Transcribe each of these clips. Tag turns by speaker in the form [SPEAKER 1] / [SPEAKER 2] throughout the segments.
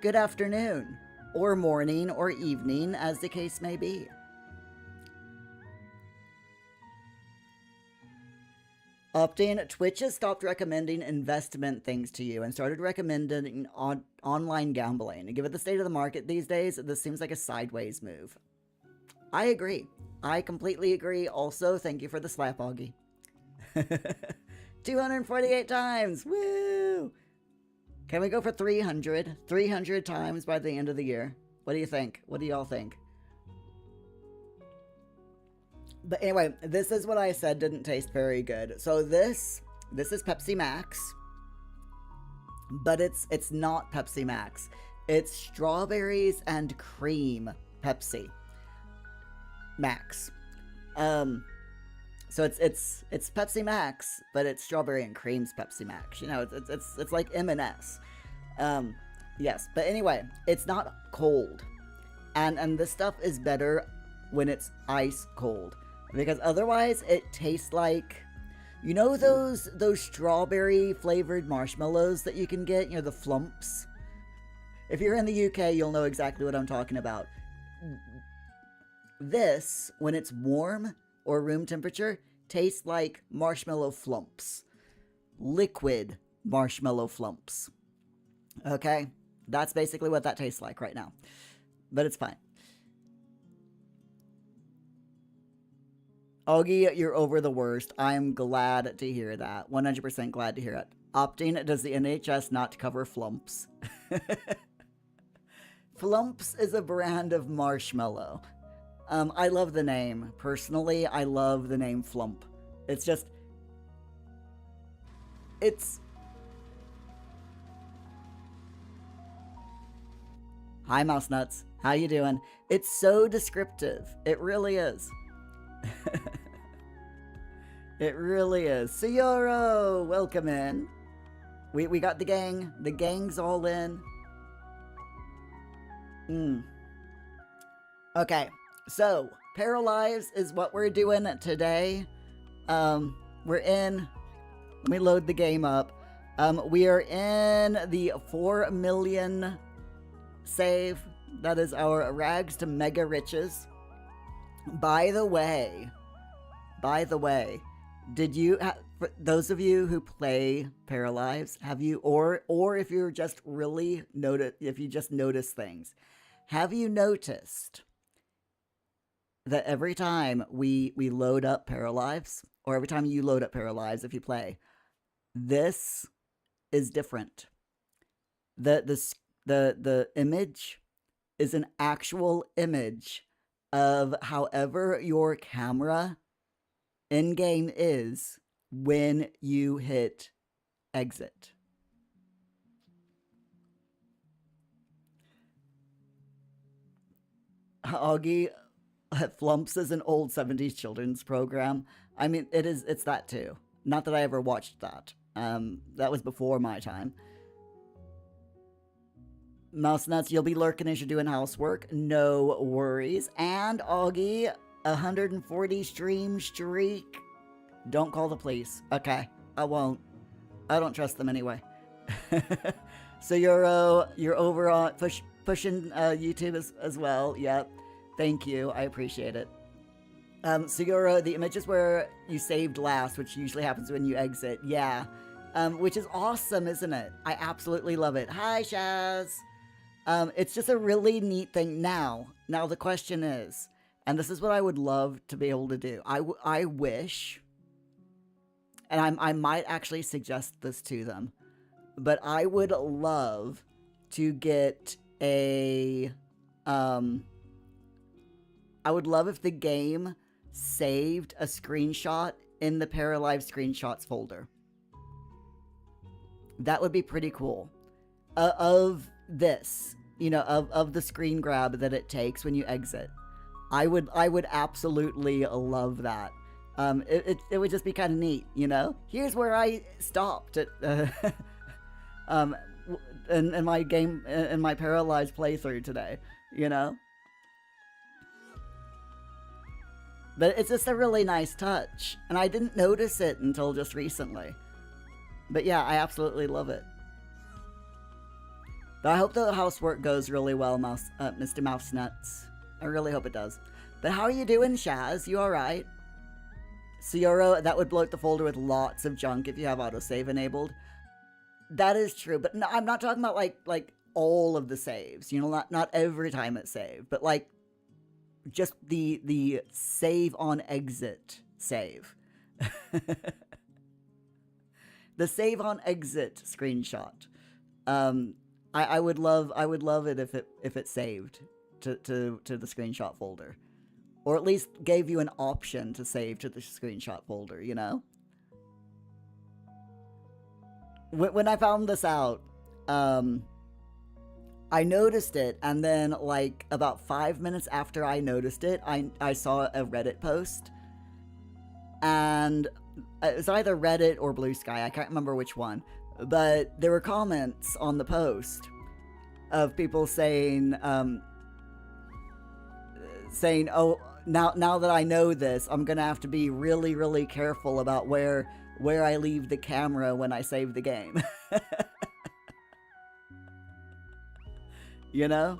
[SPEAKER 1] good afternoon, or morning, or evening, as the case may be. Opting, Twitch has stopped recommending investment things to you and started recommending online gambling. And given the state of the market these days, this seems like a sideways move. I agree. I completely agree. Also, thank you for the slap, Augie. 248 times! Woo! Can we go for 300? 300 times by the end of the year. What do you think? What do y'all think? But anyway, this is what I said didn't taste very good. So this is Pepsi Max. But it's not Pepsi Max. It's strawberries and cream Pepsi Max. So it's Pepsi Max, but it's strawberry and cream's Pepsi Max. You know, it's like M&S. Yes, but anyway, it's not cold. And this stuff is better when it's ice cold. Because otherwise it tastes like, you know, those strawberry flavored marshmallows that you can get, you know, the flumps. If you're in the UK, you'll know exactly what I'm talking about. This, when it's warm or room temperature, tastes like marshmallow flumps. Liquid marshmallow flumps. Okay? That's basically what that tastes like right now. But it's fine. Augie, you're over the worst. I'm glad to hear that. 100% glad to hear it. Opting, does the NHS not cover flumps? Flumps is a brand of marshmallow. I love the name. Personally, I love the name Flump. It's just... It's... Hi, Mouse Nuts. How you doing? It's so descriptive. It really is. It really is. Sayoro, welcome in. We got the gang. The gang's all in. Okay, so Paralives is what we're doing today. We're in. Let me load the game up. We are in the 4 million save. That is our rags to mega riches. By the way, did you, for those of you who play Paralives, have you, or if you're just really if you just notice things, have you noticed that every time we load up Paralives, or every time you load up Paralives if you play, this is different. The image is an actual image of however your camera in-game is when you hit exit. Augie, Flumps is an old 70s children's program. I mean, it's that too. Not that I ever watched that. That was before my time. Mouse Nuts, you'll be lurking as you're doing housework. No worries. And Augie, 140 stream streak. Don't call the police. Okay, I won't. I don't trust them anyway. So you're over on pushing YouTube as well. Yep. Thank you. I appreciate it. So the images where you saved last, which usually happens when you exit. Yeah. Which is awesome, isn't it? I absolutely love it. Hi, Shaz. It's just a really neat thing. Now the question is, and this is what I would love to be able to do. I wish, and I might actually suggest this to them, but I would love to get a, I would love if the game saved a screenshot in the Paralives screenshots folder. That would be pretty cool. Of this, you know, of the screen grab that it takes when you exit. I would absolutely love that. It would just be kind of neat, you know? Here's where I stopped at, in my game, in my Paralives playthrough today, you know? But it's just a really nice touch, and I didn't notice it until just recently. But yeah, I absolutely love it. But I hope the housework goes really well, Mr. Mouse Nuts. I really hope it does. But how are you doing, Shaz? You alright? Cioro, that would bloat the folder with lots of junk if you have autosave enabled. That is true, but no, I'm not talking about like all of the saves. You know, not every time it's saved, but like just the save on exit save. The save on exit screenshot. I would love it if it saved to the screenshot folder, or at least gave you an option to save to the screenshot folder. You know. When I found this out, I noticed it, and then like about 5 minutes after I noticed it, I saw a Reddit post, and it was either Reddit or Blue Sky, I can't remember which one, but there were comments on the post of people saying, oh, now that I know this, I'm gonna have to be really, really careful about where I leave the camera when I save the game. You know?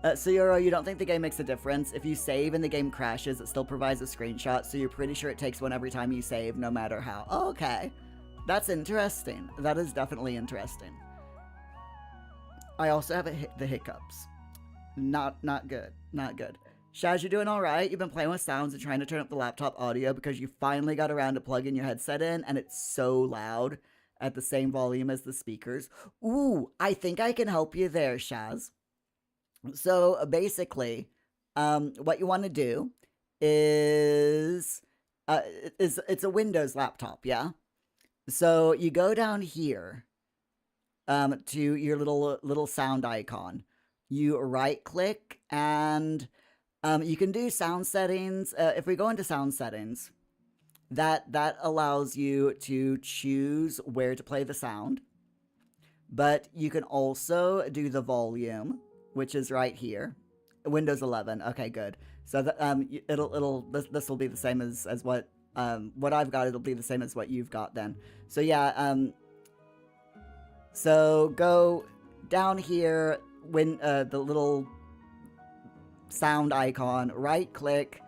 [SPEAKER 1] Cioro, you don't think the game makes a difference? If you save and the game crashes, it still provides a screenshot, so you're pretty sure it takes one every time you save, no matter how. Oh, okay. That's interesting. That is definitely interesting. I also have the hiccups. Not good. Not good. Shaz, you doing alright? You've been playing with sounds and trying to turn up the laptop audio because you finally got around to plugging your headset in, and it's so loud at the same volume as the speakers. Ooh, I think I can help you there, Shaz. So basically, what you want to do is it's a Windows laptop, yeah? So you go down here to your little sound icon. You right click and you can do sound settings. If we go into sound settings, that allows you to choose where to play the sound. But you can also do the volume, which is right here. Windows 11. Okay, good. So this will be the same as what I've got. It'll be the same as what you've got then. So yeah, so go down here when the little sound icon, right click.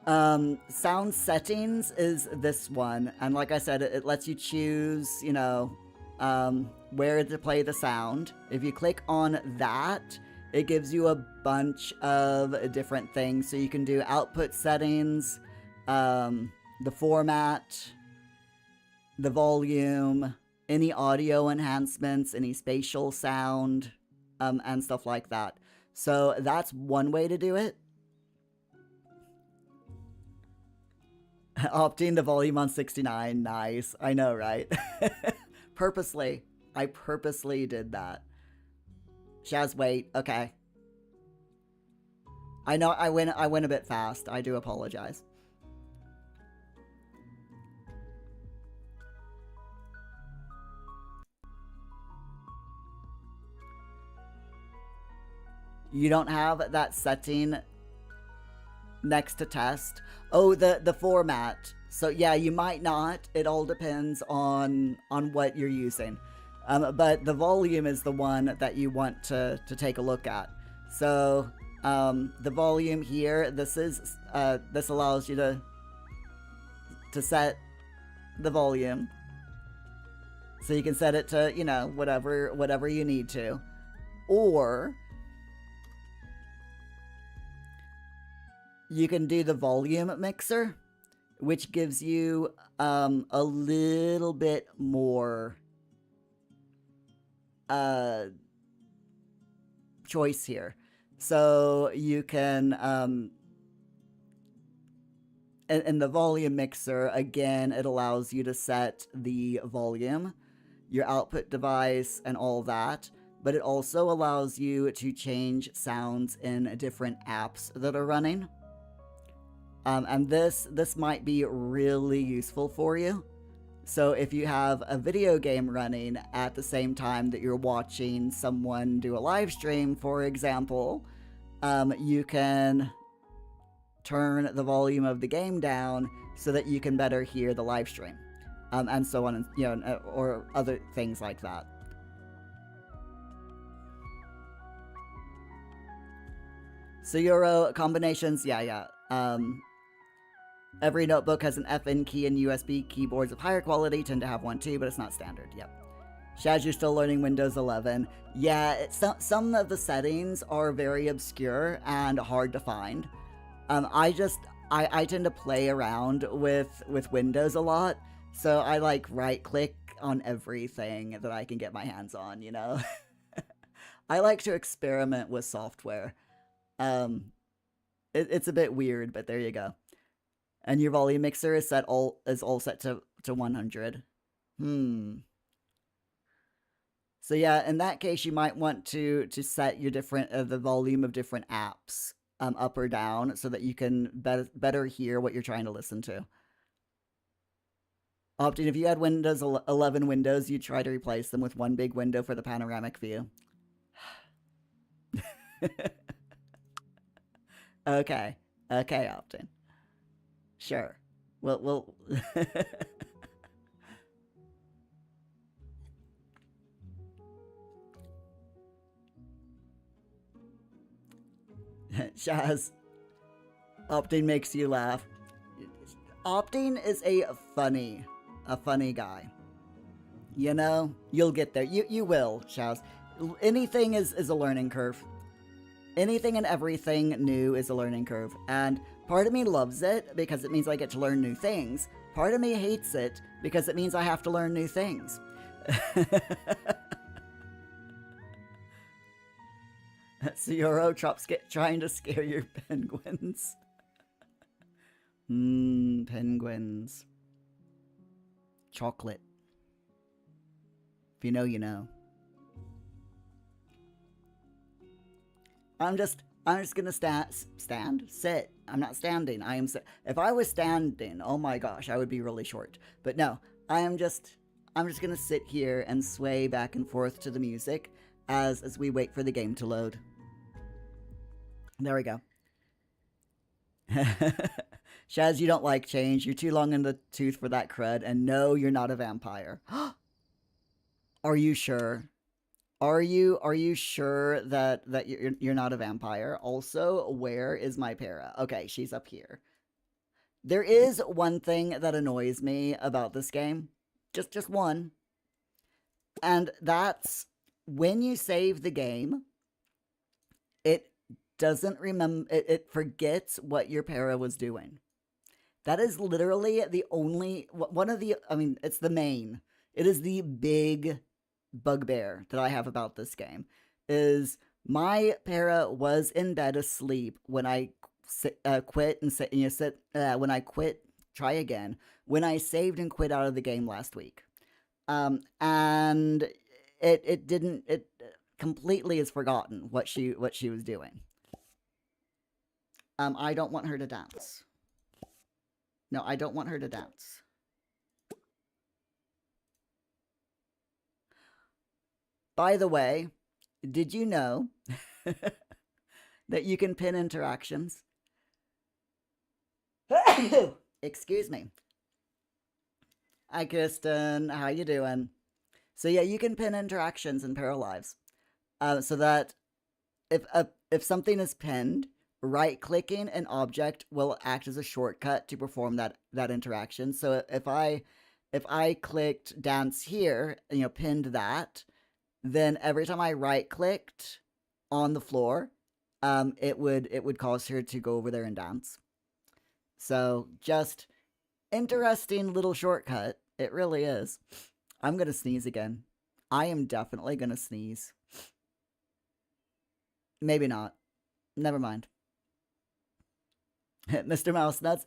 [SPEAKER 1] Sound settings is this one, and like I said, it lets you choose, you know, where to play the sound. If you click on that, it gives you a bunch of different things. So you can do output settings, the format, the volume, any audio enhancements, any spatial sound, and stuff like that. So that's one way to do it. Opting the volume on 69, nice. I know, right? Purposely. I purposely did that. Shaz, wait. Okay. I know I went a bit fast. I do apologize. You don't have that setting next to test. Oh, the format. So yeah, you might not. It all depends on what you're using. But the volume is the one that you want to take a look at. So the volume here, this allows you to set the volume. So you can set it to, you know, whatever you need to. Or you can do the volume mixer, which gives you a little bit more choice here. So you can in the volume mixer, again, it allows you to set the volume, your output device, and all that. But it also allows you to change sounds in different apps that are running. And this might be really useful for you. So if you have a video game running at the same time that you're watching someone do a live stream, for example, you can turn the volume of the game down so that you can better hear the live stream, and so on, and, you know, or other things like that. So Euro combinations, yeah. Every notebook has an FN key, and USB keyboards of higher quality tend to have one too, but it's not standard. Yep. Shaz, you're still learning Windows 11. Yeah, some of the settings are very obscure and hard to find. I tend to play around with Windows a lot, so I like right click on everything that I can get my hands on. You know, I like to experiment with software. It's a bit weird, but there you go. And your volume mixer is all set to 100. So yeah, in that case, you might want to set your different the volume of different apps up or down so that you can better hear what you're trying to listen to. Opting, if you had Windows 11 windows, you'd try to replace them with one big window for the panoramic view. Okay, Optin. Sure. We'll Shaz, Opting makes you laugh. Opting is a funny guy. You know, you'll get there. You will, Shaz. Anything is a learning curve. Anything and everything new is a learning curve. And part of me loves it because it means I get to learn new things. Part of me hates it because it means I have to learn new things. Sayoro trying to scare your penguins. Penguins. Chocolate. If you know, you know. I'm just gonna sit. I'm not standing. I am. If I was standing, oh my gosh, I would be really short. But no, I'm just gonna sit here and sway back and forth to the music as we wait for the game to load. There we go. Shaz, you don't like change. You're too long in the tooth for that crud. And no, you're not a vampire. Are you sure? Are you sure that you're not a vampire? Also, where is my para? Okay, she's up here. There is one thing that annoys me about this game. Just one. And that's when you save the game, it doesn't remember, it forgets what your para was doing. That is literally the only one of the, I mean, it's the main. It is the big bugbear that I have about this game is my para was in bed asleep when I quit and when I quit, try again, when I saved and quit out of the game last week. And it completely is forgotten what she was doing. I don't want her to dance. No, I don't want her to dance. By the way, did you know that you can pin interactions? Excuse me. Hi, Kristen. How you doing? So yeah, you can pin interactions in Paralives, so that if something is pinned, right-clicking an object will act as a shortcut to perform that interaction. So if I clicked dance here, pinned that, then every time I right-clicked on the floor, it would cause her to go over there and dance. So just interesting little shortcut. It really is. I'm gonna sneeze again. I am definitely gonna sneeze. Maybe not. Never mind. Mr. Mouse Nuts.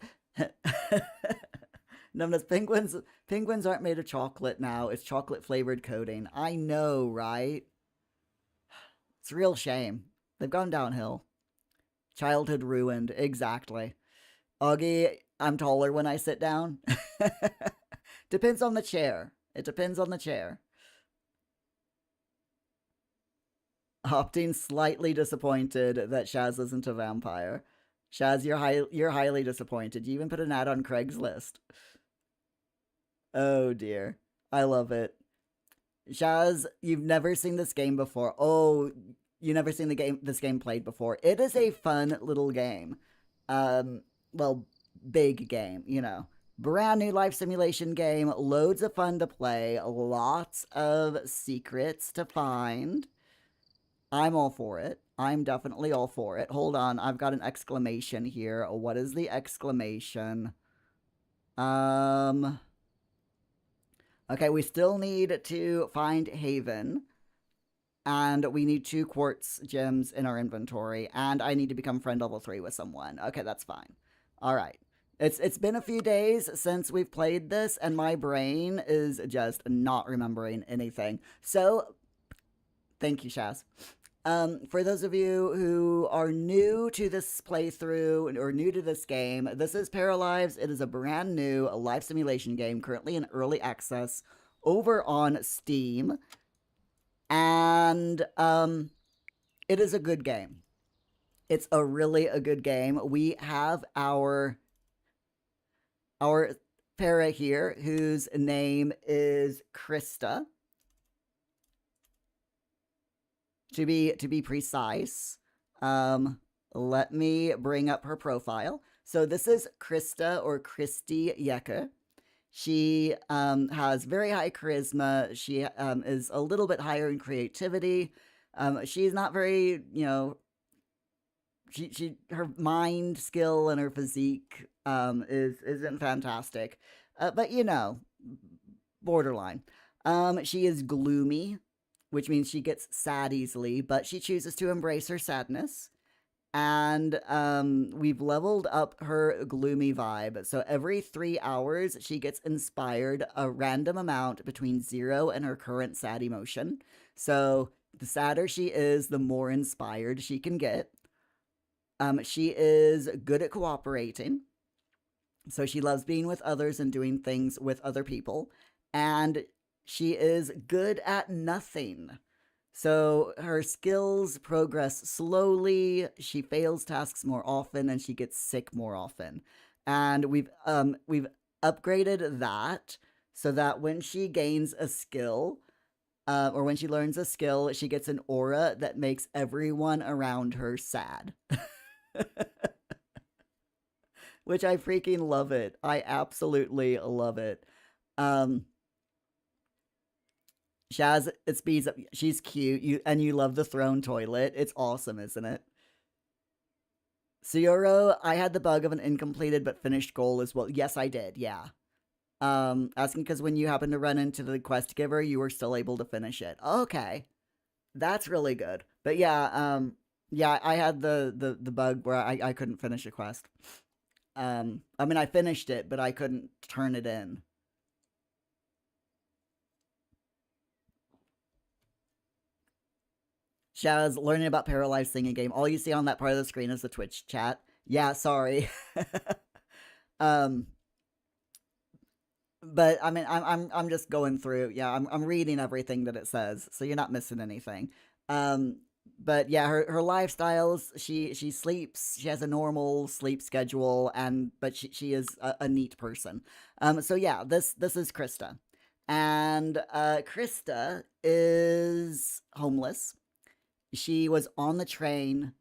[SPEAKER 1] Numbness, penguins aren't made of chocolate now. It's chocolate flavored coating. I know, right? It's a real shame. They've gone downhill. Childhood ruined. Exactly. Augie, I'm taller when I sit down. Depends on the chair. It depends on the chair. Opting slightly disappointed that Shaz isn't a vampire. Shaz, you're highly disappointed. You even put an ad on Craigslist. Oh dear. I love it. Shaz, you've never seen this game before. Oh, you never seen this game played before. It is a fun little game. Well, big game, you know. Brand new life simulation game, loads of fun to play, lots of secrets to find. I'm all for it. I'm definitely all for it. Hold on, I've got an exclamation here. What is the exclamation? Okay, we still need to find Haven. And we need 2 quartz gems in our inventory. And I need to become friend level 3 with someone. Okay, that's fine. All right. It's been a few days since we've played this, and my brain is just not remembering anything. So, thank you, Shaz. For those of you who are new to this playthrough or new to this game, this is Paralives. It is a brand new life simulation game, currently in early access over on Steam. And it is a good game. It's a really a good game. We have our para here, whose name is Krista. To be precise, let me bring up her profile. So this is Krista, or Christy Yecker. She has very high charisma. She is a little bit higher in creativity. She's not very, you know, her mind skill and her physique isn't fantastic. But you know, borderline. She is gloomy, which means she gets sad easily, but she chooses to embrace her sadness. And we've leveled up her gloomy vibe. So every 3 hours, she gets inspired a random amount between 0 and her current sad emotion. So the sadder she is, the more inspired she can get. She is good at cooperating. So she loves being with others and doing things with other people. And she is good at nothing. So her skills progress slowly, she fails tasks more often, and she gets sick more often. And we've upgraded that so that when she gains a skill, or when she learns a skill, she gets an aura that makes everyone around her sad. Which I freaking love it. I absolutely love it. Shaz, it speeds up. She's cute. You love the throne toilet. It's awesome, isn't it? Sayuro, I had the bug of an incompleted but finished goal as well. Yes, I did. Yeah. Asking because when you happen to run into the quest giver, you were still able to finish it. Okay, that's really good. But yeah, yeah, I had the bug where I couldn't finish a quest. I mean, I finished it, but I couldn't turn it in. Shaz, learning about Paralives singing game. All you see on that part of the screen is the Twitch chat. Yeah, sorry. But I mean, I'm just going through. Yeah, I'm reading everything that it says, so you're not missing anything. But yeah, her lifestyles. She sleeps. She has a normal sleep schedule, but she is a neat person. So yeah, this is Krista, and Krista is homeless. She was on the train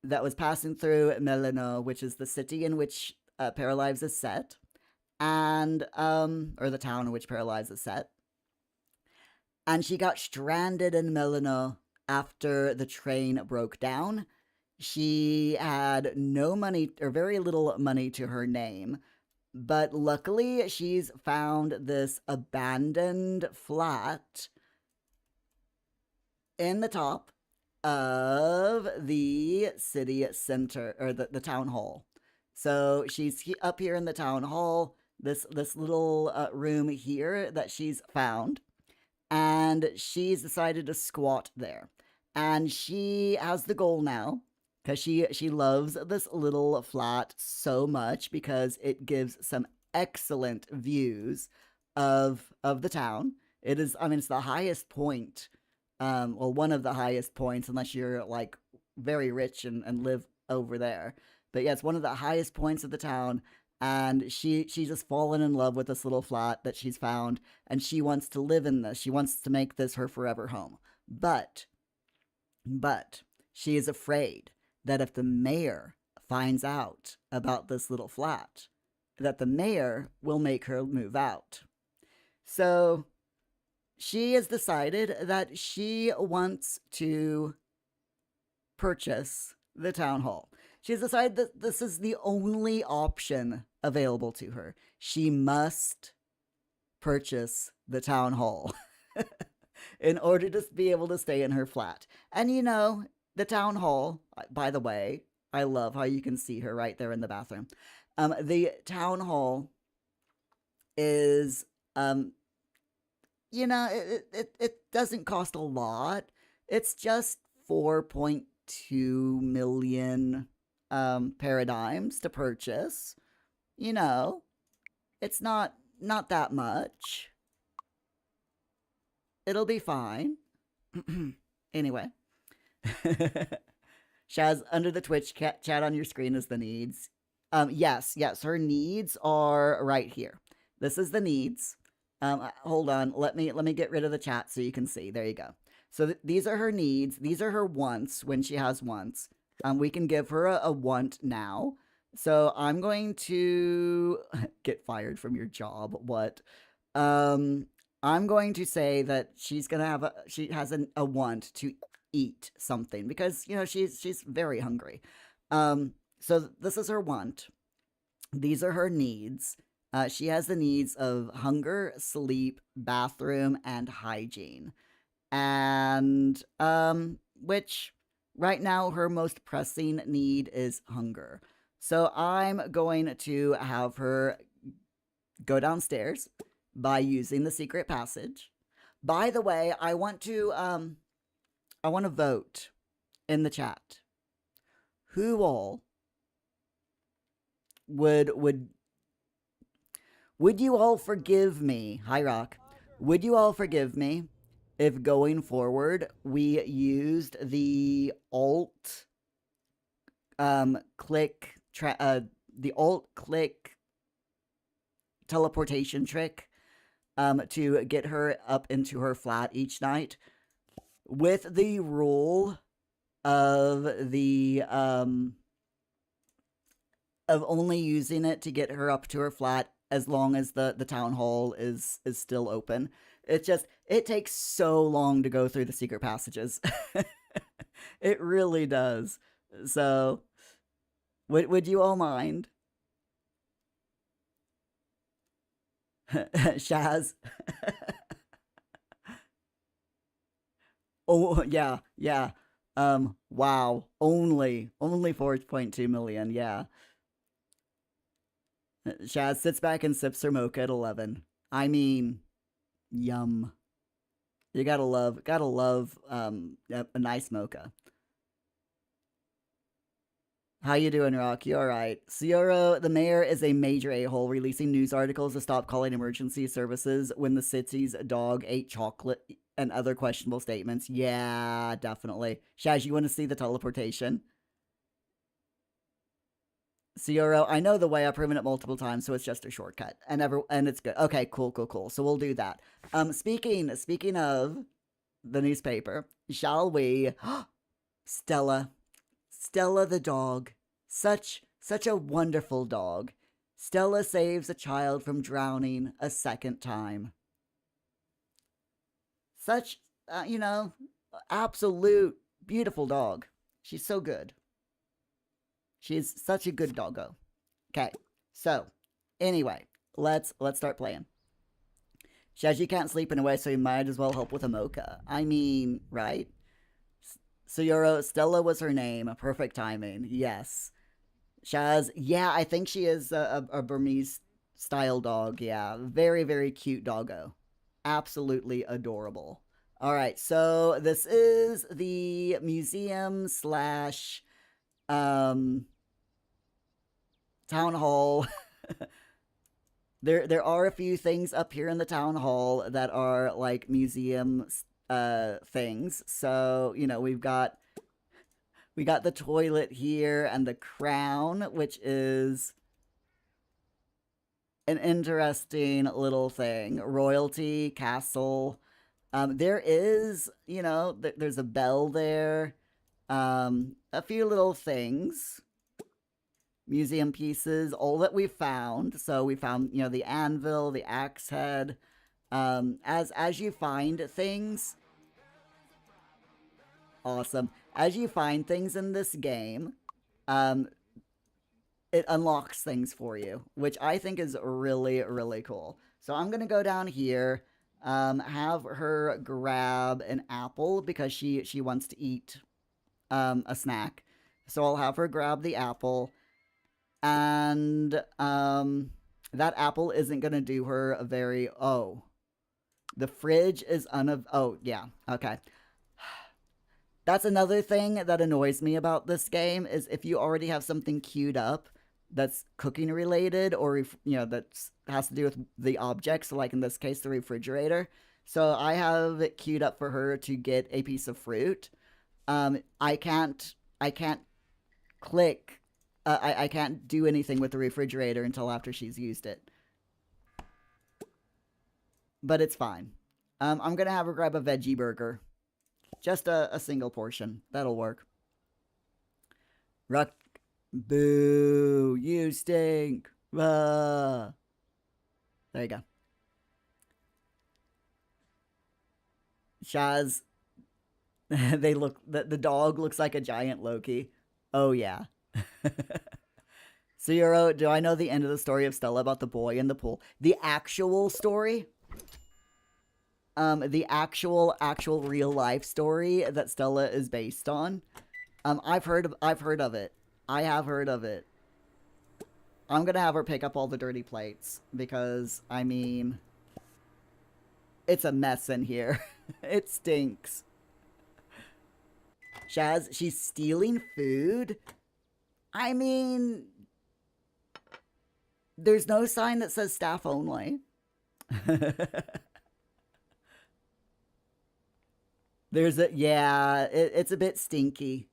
[SPEAKER 1] that was passing through Melino, which is the city in which Paralives is set, and or the town in which Paralives is set. And she got stranded in Melino after the train broke down. She had no money, or very little money to her name, but luckily she's found this abandoned flat in the top of the city center, or the town hall. So she's up here in the town hall, this little room here that she's found, and she's decided to squat there. And she has the goal now, because she loves this little flat so much, because it gives some excellent views of the town. It is, I mean, it's the highest point, well, one of the highest points, unless you're like very rich and live over there. But yeah, it's one of the highest points of the town, and she's just fallen in love with this little flat that she's found, and she wants to live in this. She wants to make this her forever home. But But she is afraid that if the mayor finds out about this little flat, that the mayor will make her move out. So she has decided that she wants to purchase the town hall. She's decided that this is the only option available to her. She must purchase the town hall in order to be able to stay in her flat. And you know, the town hall, by the way, I love how you can see her right there in the bathroom. The town hall is, you know, it doesn't cost a lot. It's just 4.2 million paradigms to purchase. You know, it's not that much. It'll be fine. Anyway. Shaz, under the Twitch chat on your screen is the needs. Yes, her needs are right here. This is the needs. Hold on, let me get rid of the chat so you can see. There you go. So these are her needs. These are her wants when she has wants. We can give her a want now. So I'm going to get fired from your job. What? I'm going to say that she has a want to eat something because, you know, she's very hungry. So this is her want. These are her needs. She has the needs of hunger, sleep, bathroom, and hygiene. And which right now her most pressing need is hunger. So I'm going to have her go downstairs by using the secret passage. By the way, I want to vote in the chat. Who all would you all forgive me? Hi Rock. Would you all forgive me if going forward we used the alt click teleportation trick to get her up into her flat each night, with the rule of the of only using it to get her up to her flat as long as the town hall is still open. It takes so long to go through the secret passages. It really does. So would you all mind? Shaz. Oh yeah. Wow. Only 4.2 million. Yeah. Shaz sits back and sips her mocha at 11. I mean, yum. You gotta love a nice mocha. How you doing, Rock? You alright? Cioro, the mayor is a major a-hole, releasing news articles to stop calling emergency services when the city's dog ate chocolate and other questionable statements. Yeah, definitely. Shaz, you want to see the teleportation? Cioro, I know the way. I've proven it multiple times, so it's just a shortcut, and it's good. Okay, cool. So we'll do that. Speaking of the newspaper, shall we? Stella the dog, such a wonderful dog. Stella saves a child from drowning a second time. Such, absolute beautiful dog. She's so good. She's such a good doggo. Okay, so anyway, let's start playing. Shaji can't sleep in a way, so you might as well help with a mocha. I mean, right? So Stella was her name. Perfect timing. Yes. Shaz, yeah, I think she is a Burmese style dog. Yeah, very, very cute doggo. Absolutely adorable. All right, so this is the museum slash town hall. There are a few things up here in the town hall that are like museum things. So, we've got the toilet here and the crown, which is an interesting little thing. Royalty, castle, There is, there's a bell there, a few little things, museum pieces, all that we found. So we found, the anvil, the axe head. As you find things, awesome. As you find things in this game, um, it unlocks things for you, which I think is really, really cool. So I'm gonna go down here, have her grab an apple because she wants to eat a snack. So I'll have her grab the apple, and that apple isn't gonna do her a very the fridge is oh yeah, okay. That's another thing that annoys me about this game is if you already have something queued up that's cooking related, or that has to do with the object, so like in this case the refrigerator. So I have it queued up for her to get a piece of fruit. I can't click I can't do anything with the refrigerator until after she's used it. But it's fine. I'm gonna have her grab a veggie burger. Just a single portion. That'll work. Ruck. Boo. You stink. There you go. Shaz. The dog looks like a giant Loki. Oh, yeah. Suyuro, do I know the end of the story of Stella about the boy in the pool? The actual story? The actual real life story that Stella is based on. I've heard of it. I have heard of it. I'm gonna have her pick up all the dirty plates because, I mean, it's a mess in here. It stinks. Shaz, she's stealing food? I mean, there's no sign that says staff only. It's a bit stinky.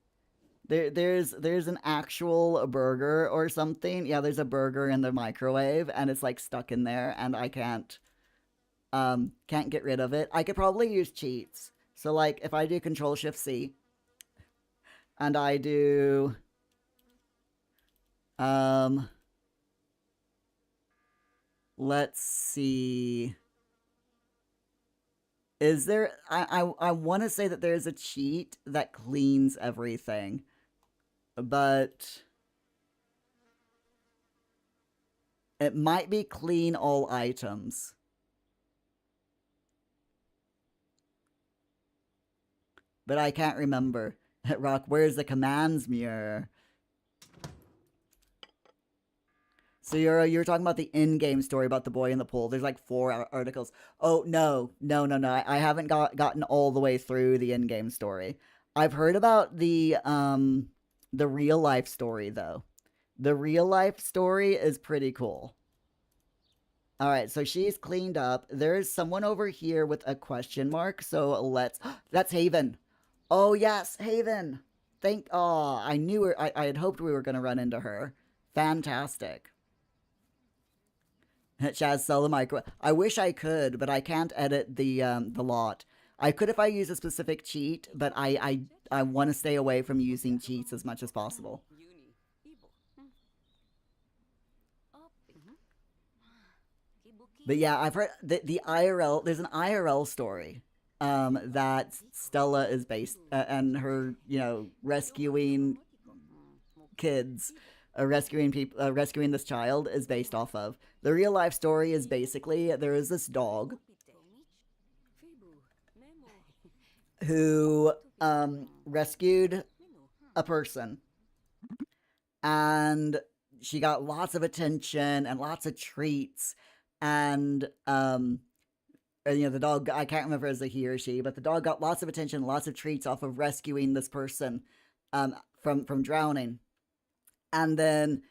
[SPEAKER 1] There's an actual burger or something. Yeah, there's a burger in the microwave and it's like stuck in there and I can't get rid of it. I could probably use cheats. So like if I do Control-Shift-C and I do let's see. Is there I want to say that there's a cheat that cleans everything. But it might be clean all items. But I can't remember. Rock, where's the commands mirror? So you're talking about the in-game story about the boy in the pool. There's like 4 articles. Oh, no. I haven't gotten all the way through the in-game story. I've heard about the real-life story, though. The real-life story is pretty cool. All right, so she's cleaned up. There's someone over here with a question mark, so let's... That's Haven. Oh, yes, Haven. I knew her. I had hoped we were going to run into her. Fantastic. Shaz, sell the micro. I wish I could, but I can't edit the lot. I could if I use a specific cheat, but I want to stay away from using cheats as much as possible. But yeah, I've heard the IRL. There's an IRL story that Stella is based and her, rescuing kids. Rescuing people, rescuing this child is based off of. The real life story is basically there is this dog who rescued a person, and she got lots of attention and lots of treats, and the dog, I can't remember if it was a he or she, but the dog got lots of attention, lots of treats off of rescuing this person from drowning. And then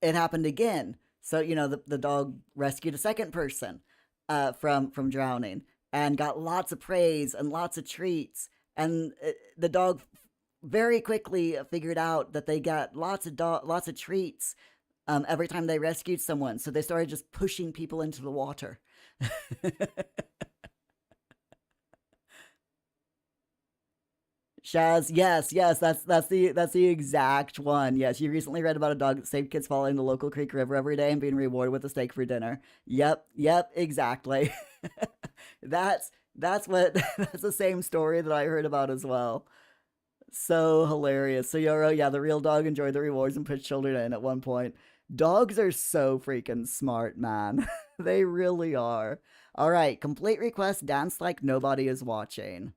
[SPEAKER 1] it happened again. So, the dog rescued a second person from drowning and got lots of praise and lots of treats. And the dog very quickly figured out that they got lots of treats every time they rescued someone. So they started just pushing people into the water. Shaz, yes, that's the exact one. Yes, you recently read about a dog that saved kids falling in the local creek river every day and being rewarded with a steak for dinner. Yep, exactly. That's what that's the same story that I heard about as well. So hilarious. So Yoro, yeah, the real dog enjoyed the rewards and pushed children in at one point. Dogs are so freaking smart, man. They really are. All right, complete request, dance like nobody is watching.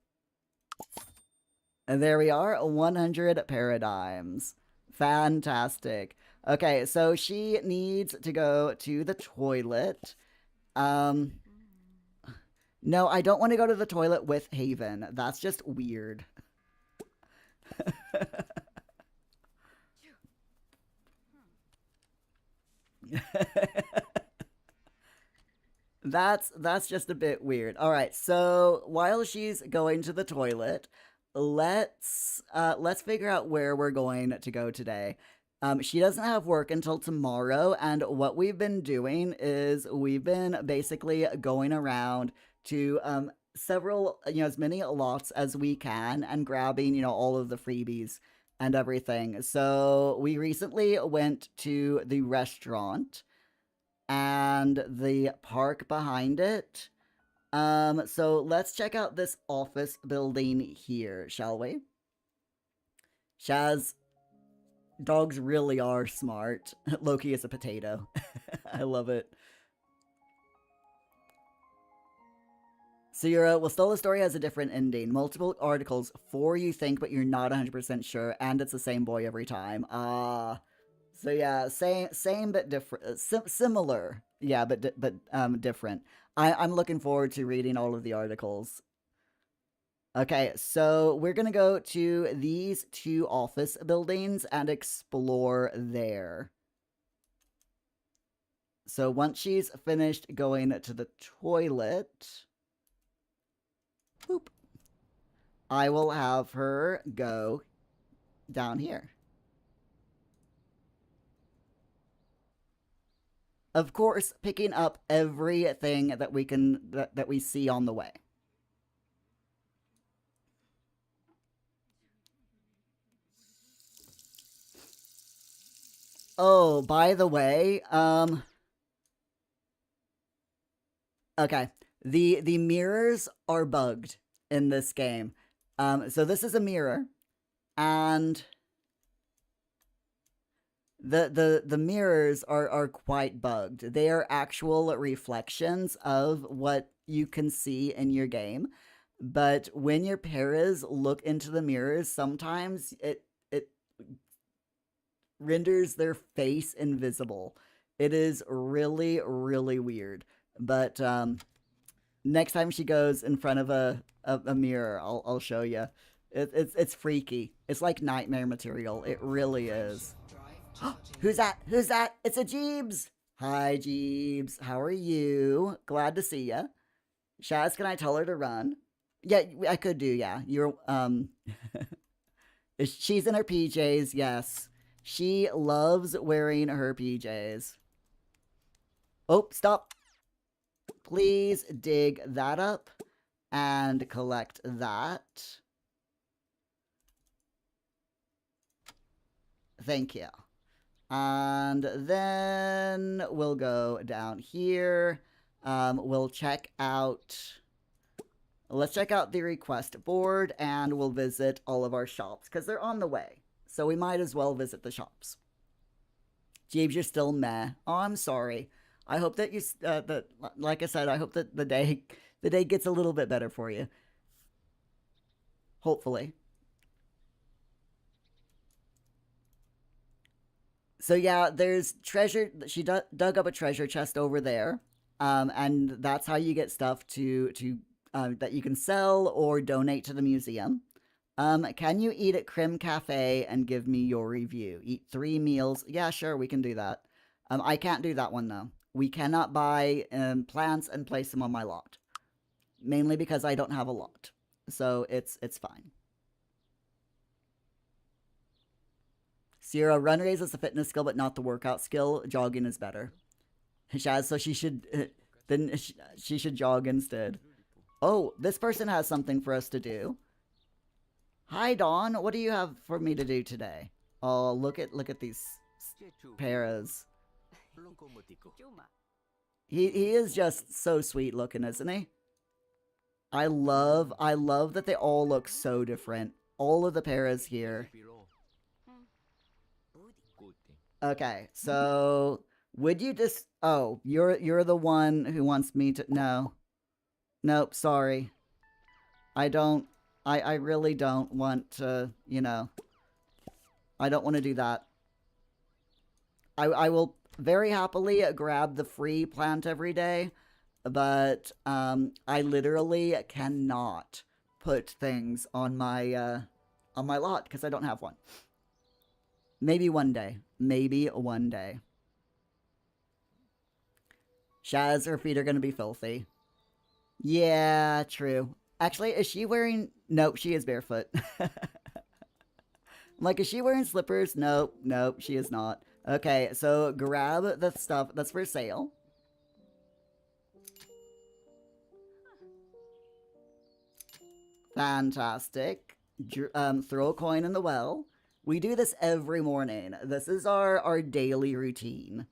[SPEAKER 1] And there we are, 100 paradigms. Fantastic. Okay, so she needs to go to the toilet. Um, no, I don't want to go to the toilet with Haven. That's just weird. That's just a bit weird. All right, so while she's going to the toilet, let's figure out where we're going to go today. She doesn't have work until tomorrow, and what we've been doing is we've been basically going around to several, as many lots as we can, and grabbing, all of the freebies and everything. So we recently went to the restaurant and the park behind it. So let's check out this office building here, shall we? Shaz, dogs really are smart. Loki is a potato. I love it. So well, still the story has a different ending. Multiple articles, 4 you think, but you're not 100% sure, and it's the same boy every time. So yeah, same but different, similar. Yeah, but different. I'm looking forward to reading all of the articles. Okay, so we're gonna go to these 2 office buildings and explore there. So once she's finished going to the toilet, boop, I will have her go down here. Of course, picking up everything that we see on the way. Oh, by the way, okay. The mirrors are bugged in this game. So this is a mirror, and the mirrors are quite bugged. They are actual reflections of what you can see in your game. But when your paras look into the mirrors, sometimes it renders their face invisible. It is really, really weird. But next time she goes in front of a mirror, I'll show you. It's freaky. It's like nightmare material. It really is. Who's that? Who's that? It's a Jeebs. Hi, Jeebs. How are you? Glad to see you. Shaz, can I tell her to run? Yeah, I could do. Yeah, you're she's in her PJs. Yes, she loves wearing her PJs. Oh, stop! Please dig that up and collect that. Thank you. And then we'll go down here. We'll check out. Let's check out the request board, and we'll visit all of our shops because they're on the way. So we might as well visit the shops. Jeeves, you're still meh. Oh, I'm sorry. I hope that like I said, I hope that the day gets a little bit better for you. Hopefully. So yeah, there's treasure. She dug up a treasure chest over there, and that's how you get stuff to that you can sell or donate to the museum. Can you eat at Crim Cafe and give me your review? Eat 3 meals. Yeah, sure, we can do that. I can't do that one though. We cannot buy plants and place them on my lot, mainly because I don't have a lot. So it's fine. Sierra, run race is a fitness skill, but not the workout skill. Jogging is better. Shaz, so she should then she should jog instead. Oh, this person has something for us to do. Hi, Dawn. What do you have for me to do today? Oh, look at these paras. He is just so sweet looking, isn't he? I love that they all look so different. All of the paras here. Okay, so would you just... Oh, you're the one who wants me to... No. Nope, sorry. I don't... I really don't want to, you know... I don't want to do that. I will very happily grab the free plant every day, but I literally cannot put things on my lot because I don't have one. Maybe one day. Maybe one day. Shaz, her feet are going to be filthy. Yeah, true. Actually, is she wearing... Nope, she is barefoot. Like, is she wearing slippers? Nope, nope, she is not. Okay, so grab the stuff that's for sale. Fantastic. Throw a coin in the well. We do this every morning. This is our daily routine.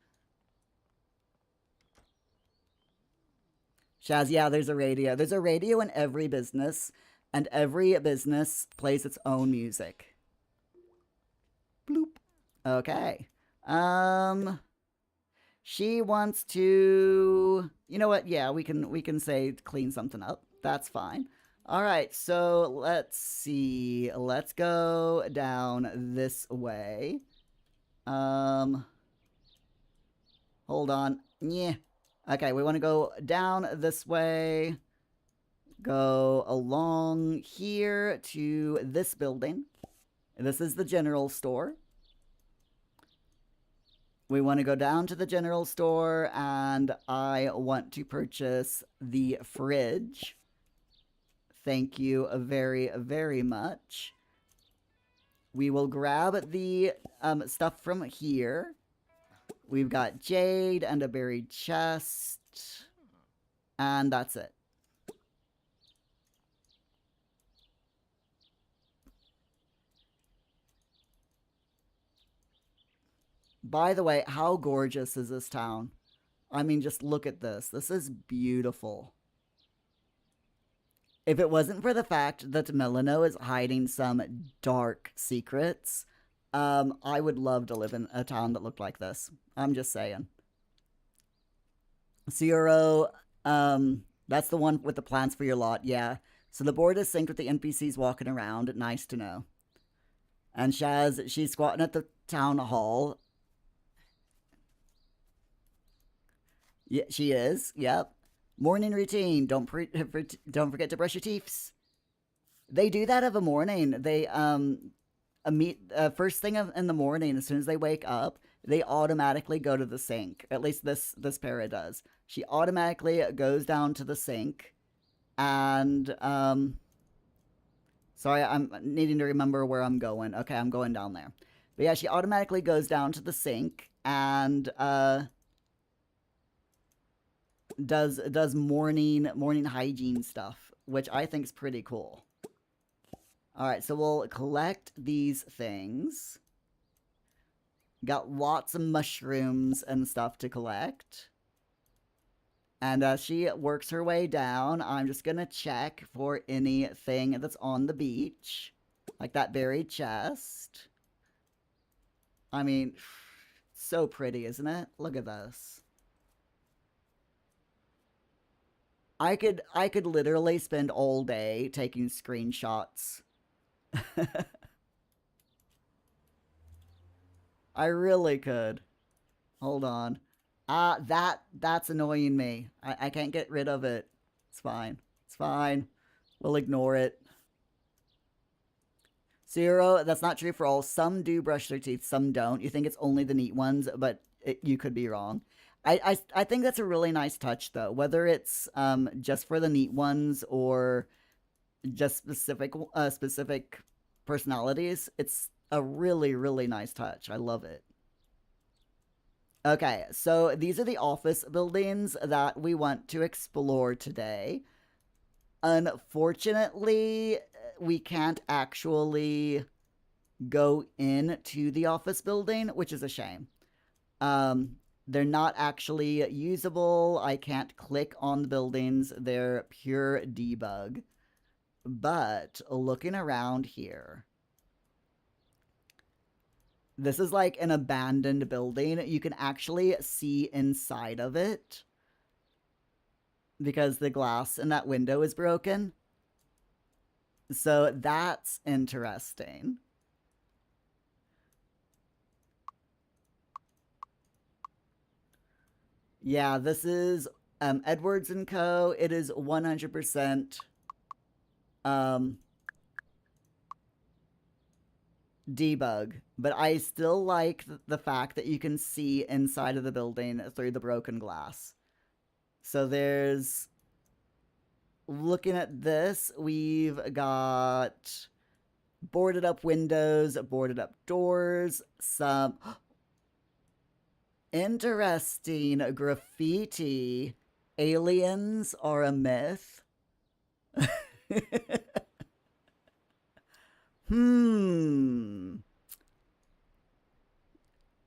[SPEAKER 1] Shaz, yeah, there's a radio. There's a radio in every business, and every business plays its own music. Bloop. Okay. She wants to... You know what? Yeah, we can say clean something up. That's fine. All right, so let's see. Let's go down this way. Hold on. Yeah. Okay, we want to go down this way. Go along here to this building. This is the general store. We want to go down to the general store, and I want to purchase the fridge. Thank you very, very much. We will grab the stuff from here. We've got jade and a buried chest. And that's it. By the way, how gorgeous is this town? I mean, just look at this. This is beautiful. If it wasn't for the fact that Milano is hiding some dark secrets, I would love to live in a town that looked like this. I'm just saying. Zero, that's the one with the plants for your lot, yeah. So the board is synced with the NPCs walking around. Nice to know. And Shaz, she's squatting at the town hall. Yeah, she is. Yep. Morning routine. Don't forget to brush your teeth. They do that of a morning. They first thing in the morning, as soon as they wake up, they automatically go to the sink. At least this para does. She automatically goes down to the sink, and sorry, I'm needing to remember where I'm going. Okay, I'm going down there. But yeah, she automatically goes down to the sink and does morning hygiene stuff, which I think is pretty cool. All right, so we'll collect these things. Got lots of mushrooms and stuff to collect. And as she works her way down, I'm just gonna check for anything that's on the beach, like that buried chest. I mean, so pretty, isn't it? Look at this. I could literally spend all day taking screenshots. I really could. Hold on. That's annoying me. I can't get rid of it. It's fine. It's fine. We'll ignore it. Zero, that's not true for all. Some do brush their teeth, some don't. You think it's only the neat ones, but you could be wrong. I think that's a really nice touch, though. Whether it's just for the neat ones or just specific personalities, it's a really, really nice touch. I love it. Okay, so these are the office buildings that we want to explore today. Unfortunately, we can't actually go into the office building, which is a shame. They're not actually usable. I can't click on the buildings. They're pure debug. But looking around here, this is like an abandoned building. You can actually see inside of it because the glass in that window is broken. So that's interesting. Yeah, this is Edwards & Co. It is 100% debug, but I still like the fact that you can see inside of the building through the broken glass. So there's, looking at this, we've got boarded up windows, boarded up doors, some interesting graffiti. Aliens are a myth.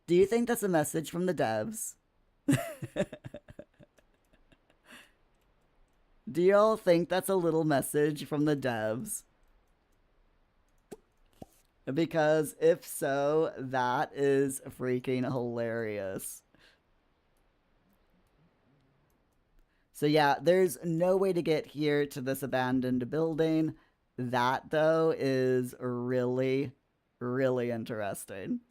[SPEAKER 1] Do you think that's a message from the devs? Do y'all think that's a little message from the devs? Because if so, that is freaking hilarious. So yeah, there's no way to get here to this abandoned building. That, though, is really, really interesting.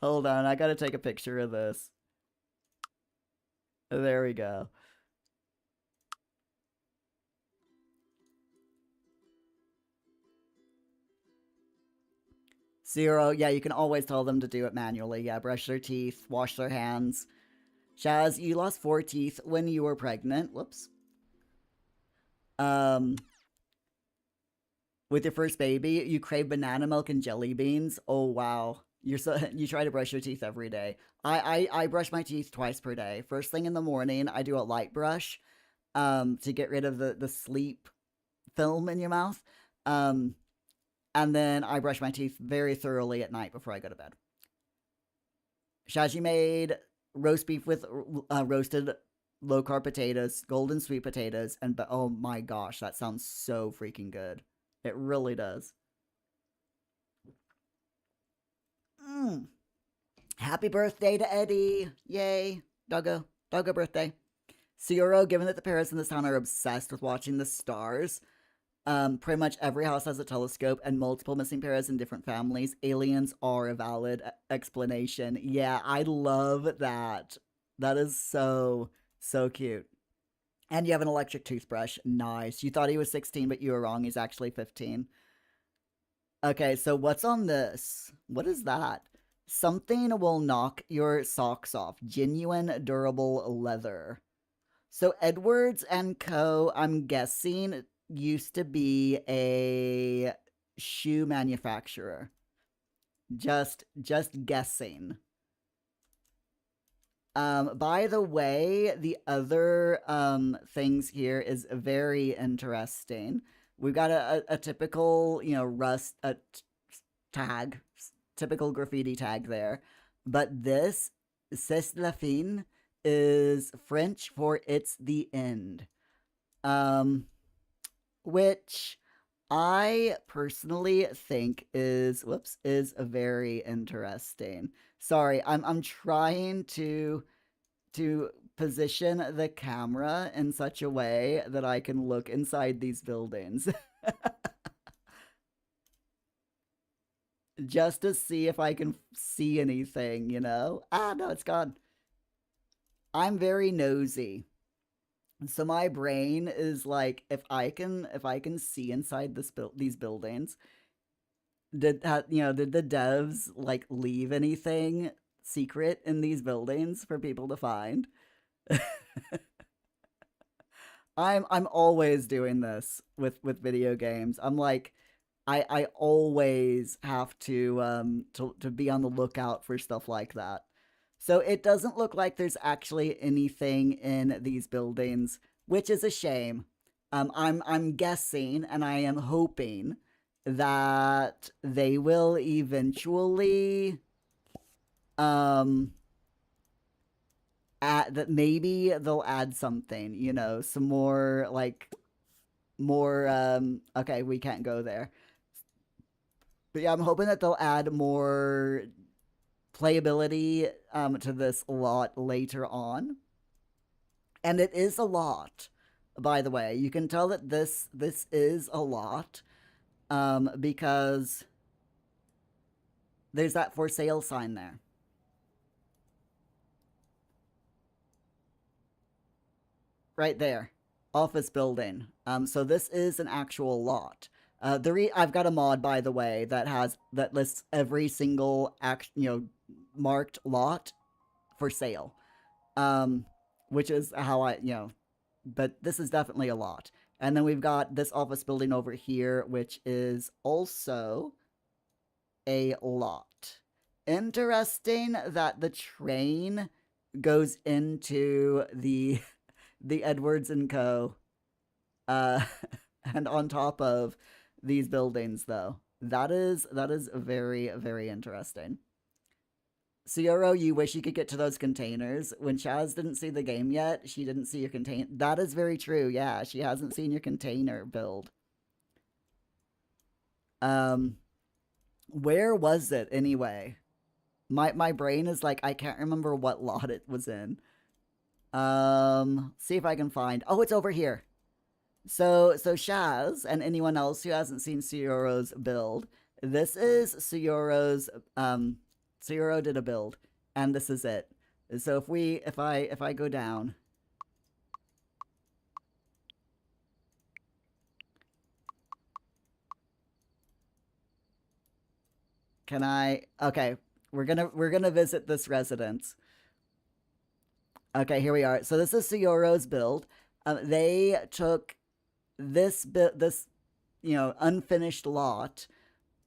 [SPEAKER 1] Hold on, I gotta take a picture of this. There we go. Zero, yeah, you can always tell them to do it manually. Yeah, brush their teeth, wash their hands. Shaz, you lost 4 teeth when you were pregnant. Whoops. With your first baby, you crave banana milk and jelly beans. Oh wow. You try to brush your teeth every day. I brush my teeth twice per day. First thing in the morning, I do a light brush to get rid of the sleep film in your mouth. And then I brush my teeth very thoroughly at night before I go to bed. Shaji made roast beef with roasted low carb potatoes, golden sweet potatoes, and oh my gosh, that sounds so freaking good. It really does. Happy birthday to Eddie. Yay. Doggo birthday. Cioro, given that the parents in this town are obsessed with watching the stars, pretty much every house has a telescope and multiple missing parents in different families. Aliens are a valid explanation. Yeah, I love that. That is so, so cute. And you have an electric toothbrush. Nice. You thought he was 16, but you were wrong. He's actually 15. Okay, so what's on this? What is that? Something will knock your socks off. Genuine durable leather. So Edwards and Co., I'm guessing, used to be a shoe manufacturer. Just guessing. By the way, the other things here is very interesting. We've got a typical, rust tag, typical graffiti tag there. But this, c'est la fin, is French for it's the end. Which I personally think is very interesting. Sorry, I'm trying to position the camera in such a way that I can look inside these buildings. Just to see if I can see anything, you know? Ah, no, it's gone. I'm very nosy. So my brain is like, if I can see inside these buildings, did the devs like leave anything secret in these buildings for people to find? I'm always doing this with video games. I'm like, I always have to be on the lookout for stuff like that. So it doesn't look like there's actually anything in these buildings, which is a shame. I'm guessing and I am hoping that they will eventually add that maybe they'll add something, you know, some more like more okay, we can't go there. But yeah, I'm hoping that they'll add more playability to this lot later on. And it is a lot, by the way. You can tell that this is a lot because there's that for sale sign there. Right there. Office building. So this is an actual lot. I've got a mod, by the way, that lists every single marked lot for sale. Which is how but this is definitely a lot. And then we've got this office building over here, which is also a lot. Interesting that the train goes into the Edwards and Co. And on top of these buildings, though. That is very, very interesting. Cioro, you wish you could get to those containers. When Chaz didn't see the game yet, she didn't see your container. That is very true, yeah. She hasn't seen your container build. Where was it, anyway? My brain is like, I can't remember what lot it was in. See if I can find... Oh, it's over here. So Shaz, and anyone else who hasn't seen Cioro's build, this is Cioro's... Cioro did a build, and this is it. So if I go down, can I? Okay, we're gonna visit this residence. Okay, here we are. So this is Cioro's build. They took this unfinished lot,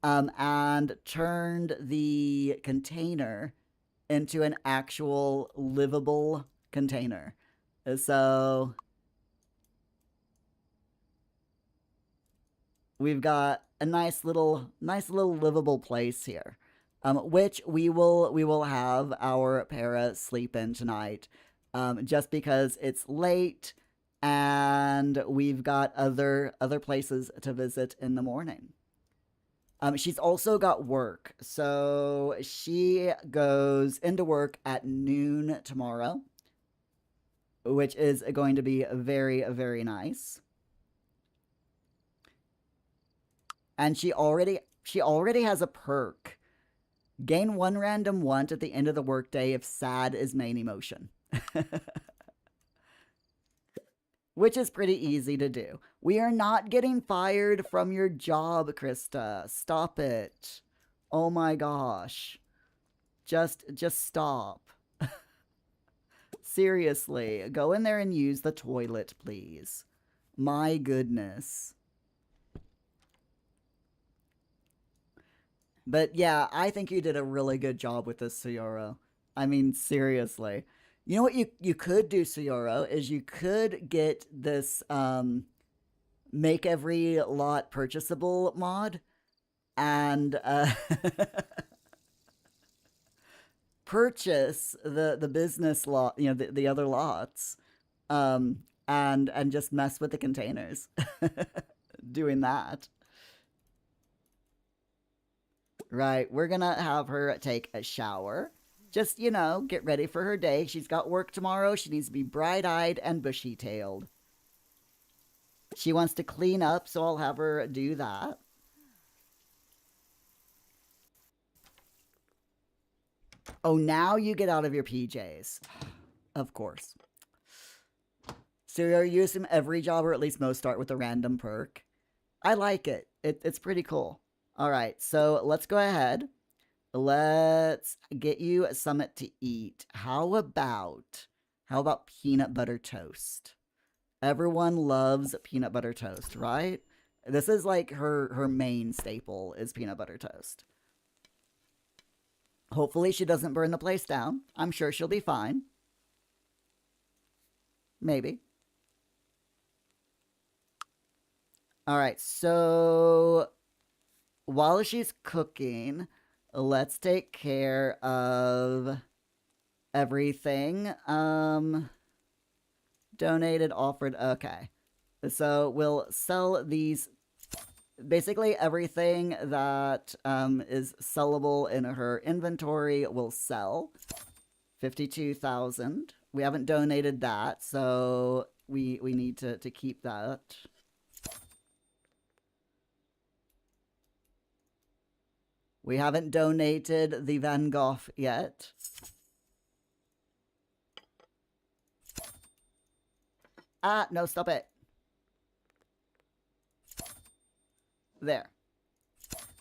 [SPEAKER 1] and turned the container into an actual livable container. So we've got a nice little livable place here, which we will have our para sleep in tonight, just because it's late and we've got other places to visit in the morning. She's also got work, so she goes into work at noon tomorrow, which is going to be very, very nice. And she already has a perk. Gain 1 random want at the end of the workday if sad is main emotion. Which is pretty easy to do. We are not getting fired from your job, Krista. Stop it. Oh my gosh. Just stop. Seriously, go in there and use the toilet, please. My goodness. But yeah, I think you did a really good job with this, Cioro. I mean, seriously. You know what you could do, Cioro, is you could get this make every lot purchasable mod and purchase the business lot, the other lots, and just mess with the containers. Doing that. Right, we're gonna have her take a shower. Just, get ready for her day. She's got work tomorrow. She needs to be bright-eyed and bushy-tailed. She wants to clean up, so I'll have her do that. Oh, now you get out of your PJs. Of course. So you assume every job, or at least most, start with a random perk. I like it. It's pretty cool. All right, so let's go ahead. Let's get you something to eat. How about peanut butter toast? Everyone loves peanut butter toast, right? This is like her main staple is peanut butter toast. Hopefully she doesn't burn the place down. I'm sure she'll be fine. Maybe. All right, so while she's cooking, let's take care of everything. Donated, offered, okay. So we'll sell these, basically everything that is sellable in her inventory will sell. 52,000. We haven't donated that, so we need to keep that. We haven't donated the Van Gogh yet. Ah, no, stop it. There.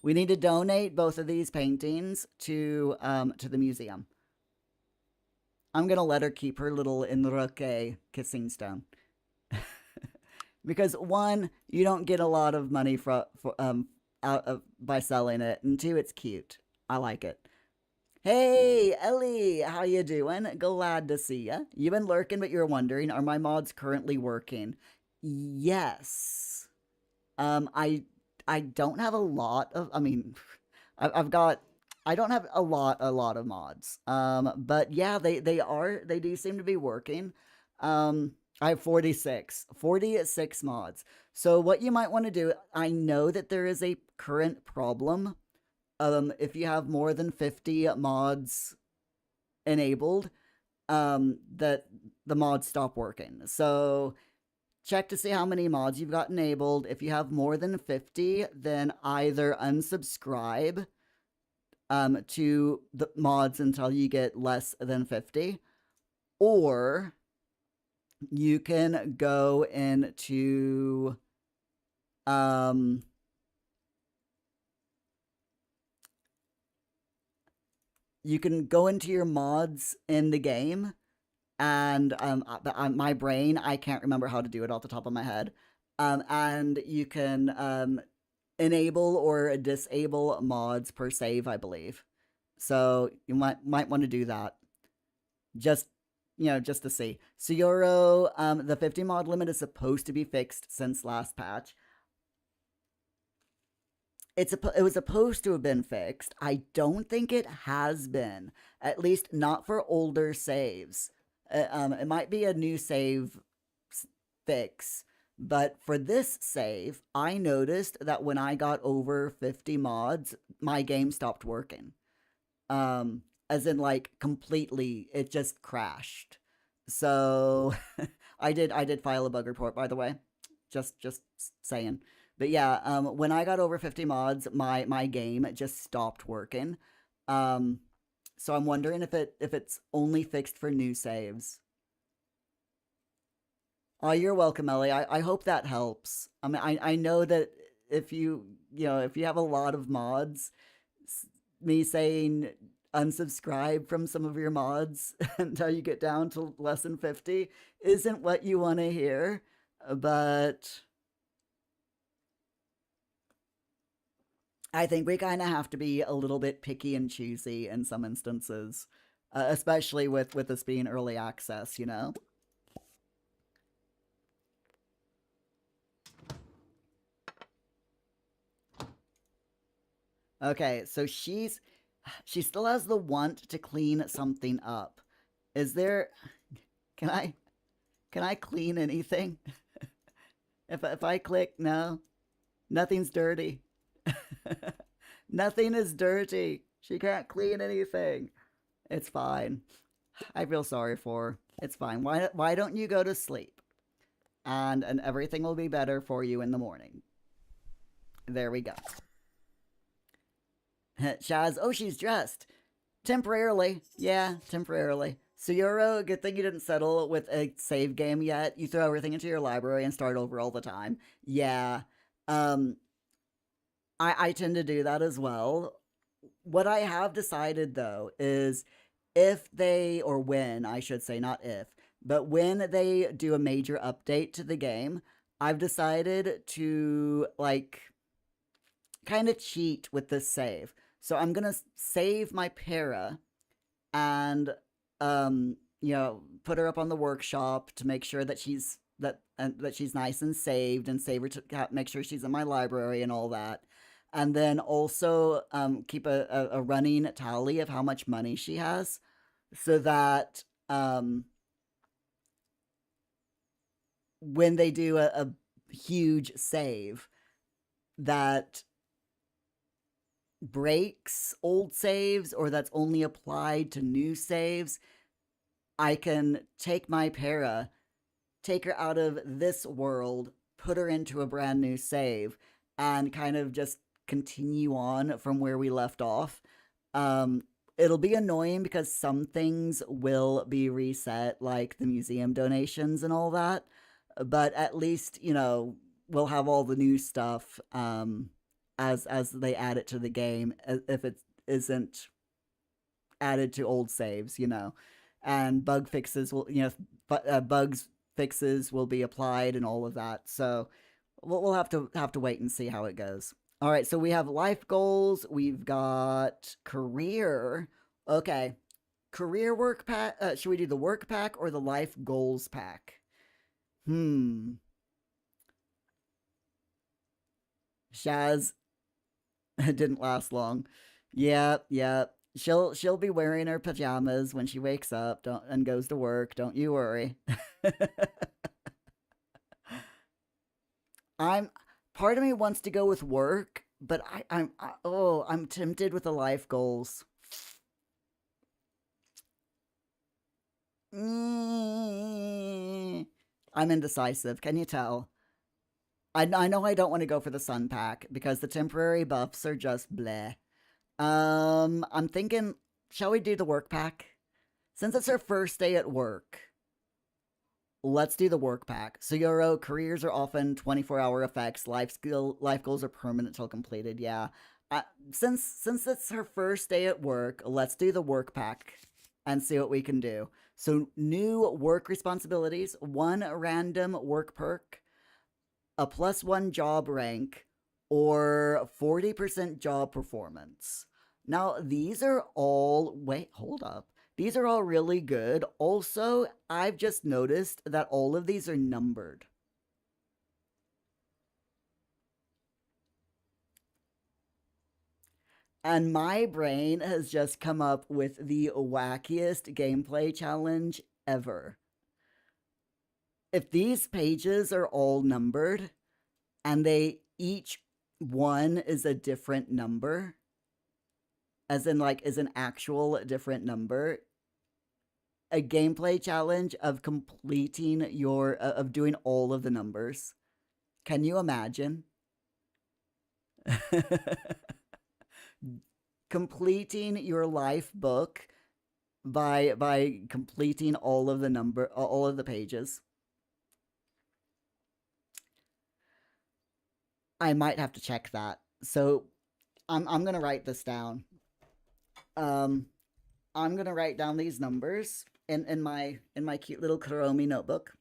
[SPEAKER 1] We need to donate both of these paintings to the museum. I'm gonna let her keep her little Enrique kissing stone. Because one, you don't get a lot of money by selling it, and two, it's cute. I like it. Hey, Ellie, how you doing? Glad to see ya. You've been lurking, but you're wondering, are my mods currently working? Yes. I don't have a lot of, I mean, I don't have a lot of mods. But yeah, they do seem to be working. I have 46 mods. So what you might want to do, I know that there is a current problem. If you have more than 50 mods enabled, that the mods stop working. So check to see how many mods you've got enabled. If you have more than 50, then either unsubscribe to the mods until you get less than 50, or you can go into you can go into your mods in the game, and my brain, I can't remember how to do it off the top of my head, and you can enable or disable mods per save, I believe. So you might want to do that. Just to see. Suyoro, the 50 mod limit is supposed to be fixed since last patch. It was supposed to have been fixed. I don't think it has been. At least not for older saves. It might be a new save fix. But for this save, I noticed that when I got over 50 mods, my game stopped working. As in, like, completely, it just crashed. So I did file a bug report, by the way. Just saying. But yeah, when I got over 50 mods, my game just stopped working. So I'm wondering if it's only fixed for new saves. Oh, you're welcome, Ellie. I hope that helps. I mean, I know that if you have a lot of mods, me saying unsubscribe from some of your mods until you get down to less than 50 isn't what you want to hear, but I think we kind of have to be a little bit picky and choosy in some instances, especially with this being early access, you know? Okay, so she still has the want to clean something up. Is there, can I clean anything? if I click, no, nothing's dirty. Nothing is dirty. She can't clean anything. It's fine. I feel sorry for her. It's fine. Why don't you go to sleep? And everything will be better for you in the morning. There we go. Shaz, oh, she's dressed. Temporarily. Yeah, temporarily. Suyuro, good thing you didn't settle with a save game yet. You throw everything into your library and start over all the time. Yeah. I tend to do that as well. What I have decided, though, is if they, or when, I should say, not if, but when they do a major update to the game, I've decided to like kind of cheat with this save. So I'm gonna save my para and put her up on the workshop to make sure that she's nice and saved, and save her to make sure she's in my library and all that. And then also keep a running tally of how much money she has, so that when they do a huge save that breaks old saves or that's only applied to new saves, I can take my para, take her out of this world, put her into a brand new save, and kind of just continue on from where we left off. It'll be annoying because some things will be reset, like the museum donations and all that, but at least, we'll have all the new stuff as they add it to the game, if it isn't added to old saves. And bug fixes will, bugs fixes will be applied and all of that. So we'll have to wait and see how it goes. All right, so we have life goals. We've got career. Okay, career work pack. Should we do the work pack or the life goals pack? Shaz didn't last long. Yeah. She'll be wearing her pajamas when she wakes up and goes to work. Don't you worry. I'm Part of me wants to go with work, but I'm tempted with the life goals. I'm indecisive. Can you tell? I know I don't want to go for the sun pack because the temporary buffs are just bleh. I'm thinking, shall we do the work pack? Since it's her first day at work, let's do the work pack. So Yoro, careers are often 24-hour effects. Life goals are permanent till completed. Yeah. Since it's her first day at work, let's do the work pack and see what we can do. So new work responsibilities, one random work perk, a +1 job rank, or 40% job performance. Now, these are all. Wait, hold up. These are all really good. Also, I've just noticed that all of these are numbered. And my brain has just come up with the wackiest gameplay challenge ever. If these pages are all numbered and each one is a different number, as in like is an actual different number, a gameplay challenge of completing of doing all of the numbers. Can you imagine? Completing your life book by completing all of the pages. I might have to check that. So I'm gonna write this down. Um, I'm gonna write down these numbers in my cute little Kuromi notebook,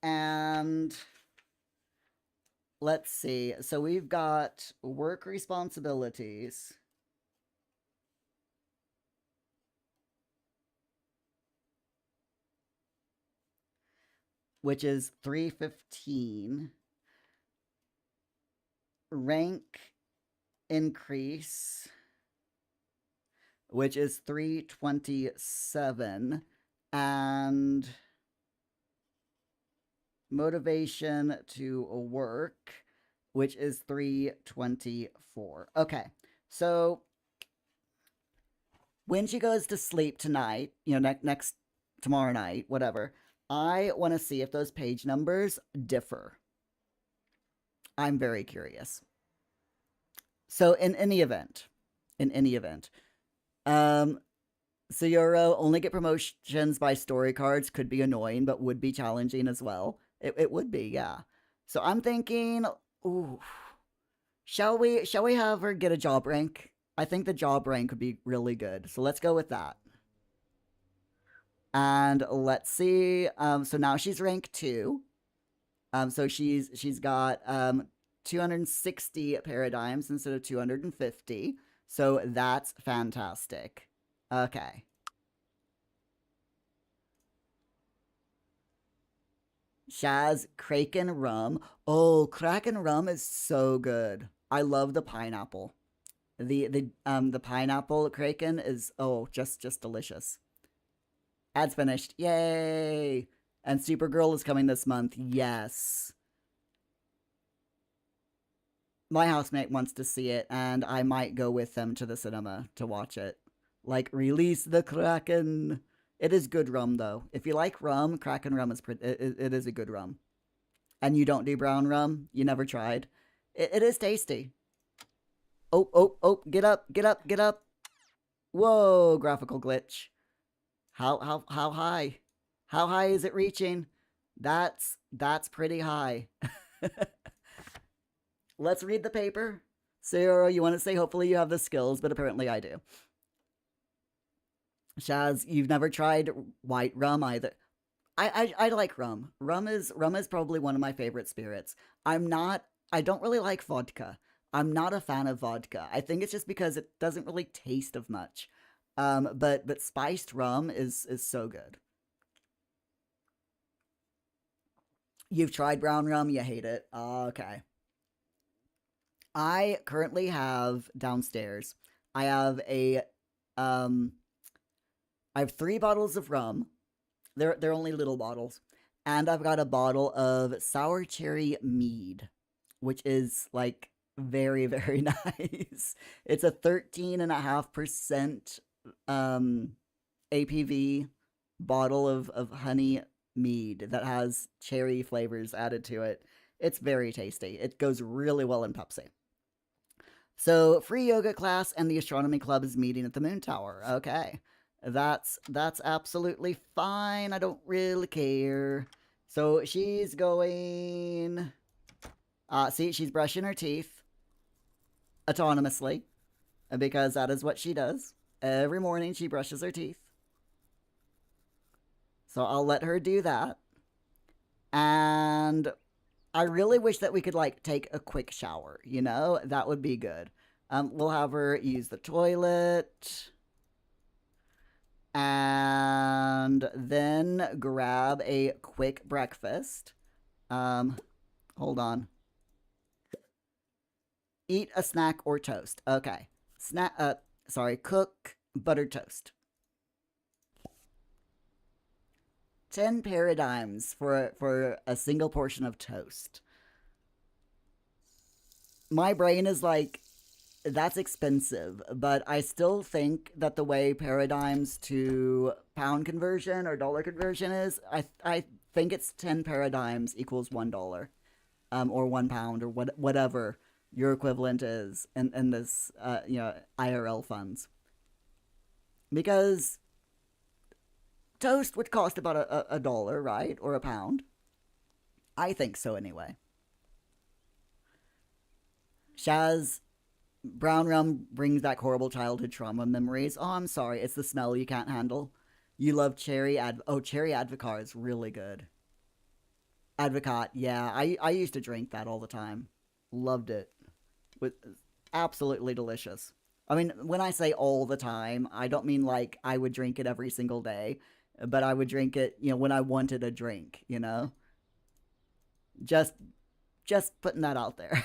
[SPEAKER 1] and let's see. So we've got work responsibilities, which is 315. Rank increase, which is 327, and motivation to work, which is 324. Okay, so when she goes to sleep tonight, next tomorrow night, whatever, I want to see if those page numbers differ. I'm very curious. So in any event, Sayuro only get promotions by story cards could be annoying, but would be challenging as well. It would be, yeah. So I'm thinking, ooh, shall we have her get a job rank? I think the job rank would be really good. So let's go with that. And let's see. So now she's rank 2. So she's got 260 paradigms instead of 250. So that's fantastic. Okay. Shaz Kraken rum. Oh, Kraken rum is so good. I love the pineapple. The pineapple Kraken is just delicious. Ad's finished. Yay! And Supergirl is coming this month. Yes. My housemate wants to see it, and I might go with them to the cinema to watch it. Like, release the Kraken. It is good rum, though. If you like rum, Kraken rum is it is a good rum. And you don't do brown rum, you never tried. It is tasty. Oh, get up, get up, get up. Whoa, graphical glitch. How high? How high is it reaching? That's pretty high. Let's read the paper. Sarah, you want to say hopefully you have the skills, but apparently I do. Shaz, you've never tried white rum either. I like rum. Rum is probably one of my favorite spirits. I don't really like vodka. I'm not a fan of vodka. I think it's just because it doesn't really taste of much. But spiced rum is so good. You've tried brown rum, you hate it. Okay. I currently have downstairs. I have a um I have 3 bottles of rum. They're only little bottles. And I've got a bottle of sour cherry mead, which is like very, very nice. It's a 13.5% APV bottle of honey mead that has cherry flavors added to it. It's very tasty. It goes really well in Pepsi. So, free yoga class and the astronomy club is meeting at the moon tower. Okay. That's absolutely fine. I don't really care. So, she's going see, she's brushing her teeth autonomously because that is what she does. Every morning she brushes her teeth. So, I'll let her do that. And I really wish that we could like take a quick shower, you know? That would be good. We'll have her use the toilet and then grab a quick breakfast. Hold on. Eat a snack or toast. Okay. Cook buttered toast. 10 paradigms for a single portion of toast. My brain is like, that's expensive, but I still think that the way paradigms to pound conversion or dollar conversion is, I think it's 10 paradigms equals $1, or £1 or whatever your equivalent is in this IRL funds, because toast would cost about a dollar, right, or a pound. I think so anyway. Shaz, brown rum brings back horrible childhood trauma memories. Oh, I'm sorry. It's the smell you can't handle. You love cherry advocaat is really good. Advocaat, yeah. I used to drink that all the time. Loved it. With absolutely delicious. I mean, when I say all the time, I don't mean like I would drink it every single day, but I would drink it, when I wanted a drink, Just putting that out there.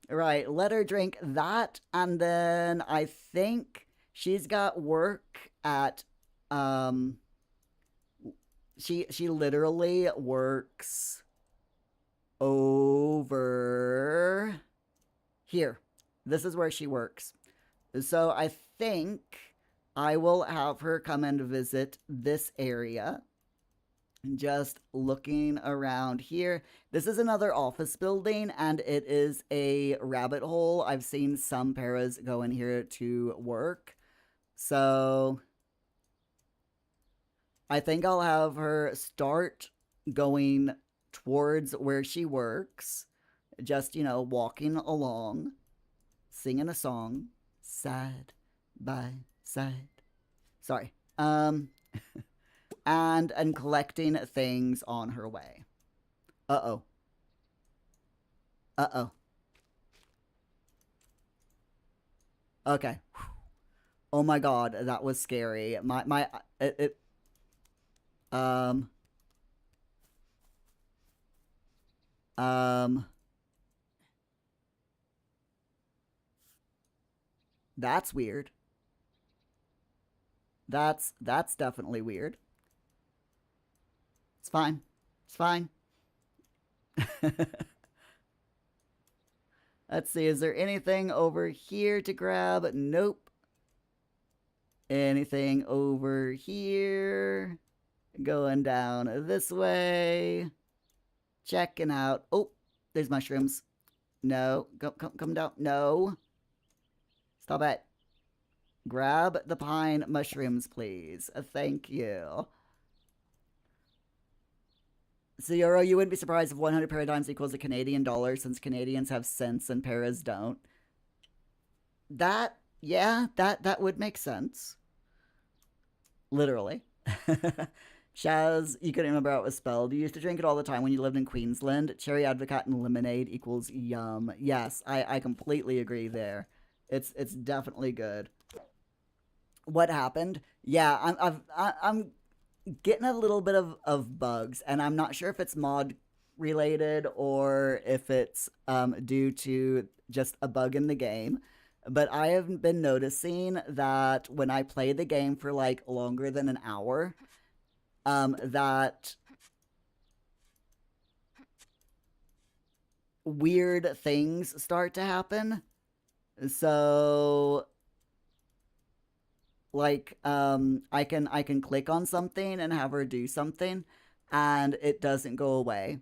[SPEAKER 1] Right, let her drink that, and then I think she's got work at she literally works over here. This is where she works. So I think I will have her come and visit this area. Just looking around here. This is another office building, and it is a rabbit hole. I've seen some paras go in here to work. So I think I'll have her start going towards where she works. Just, walking along, singing a song. Side by side. Sorry. And collecting things on her way. Uh-oh. Uh-oh. Okay. Oh my god, that was scary. Um, um, that's weird. That's definitely weird. It's fine. It's fine. Let's see, is there anything over here to grab? Nope. Anything over here? Going down this way. Checking out. Oh, there's mushrooms. No. Come down. No. Stop it. Grab the pine mushrooms, please. Thank you. So, Euro, you wouldn't be surprised if 100 paradigms equals a Canadian dollar since Canadians have cents and paras don't. That, yeah, that would make sense. Literally. Shaz, you couldn't remember how it was spelled. You used to drink it all the time when you lived in Queensland. Cherry Advocate and lemonade equals yum. Yes, I completely agree there. It's definitely good. What happened? Yeah, I'm getting a little bit of bugs, and I'm not sure if it's mod related or if it's due to just a bug in the game. But I have been noticing that when I play the game for like longer than an hour, that weird things start to happen. So like I can click on something and have her do something and it doesn't go away.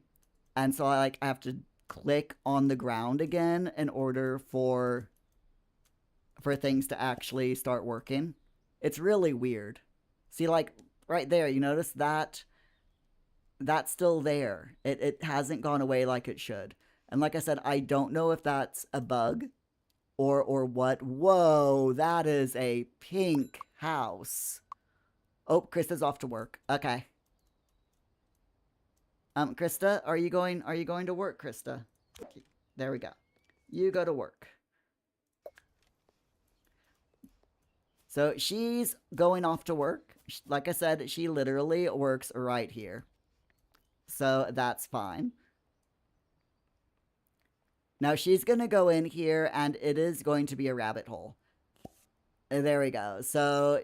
[SPEAKER 1] And so I have to click on the ground again in order for things to actually start working. It's really weird. See, like right there, you notice that that's still there. It hasn't gone away like it should. And like I said, I don't know if that's a bug or what. Whoa, that is a pink house. Oh, Krista's off to work. Okay. Krista, are you going to work, Krista? There we go. You go to work. So she's going off to work. Like I said, she literally works right here. So that's fine. Now she's going to go in here and it is going to be a rabbit hole. There we go. So,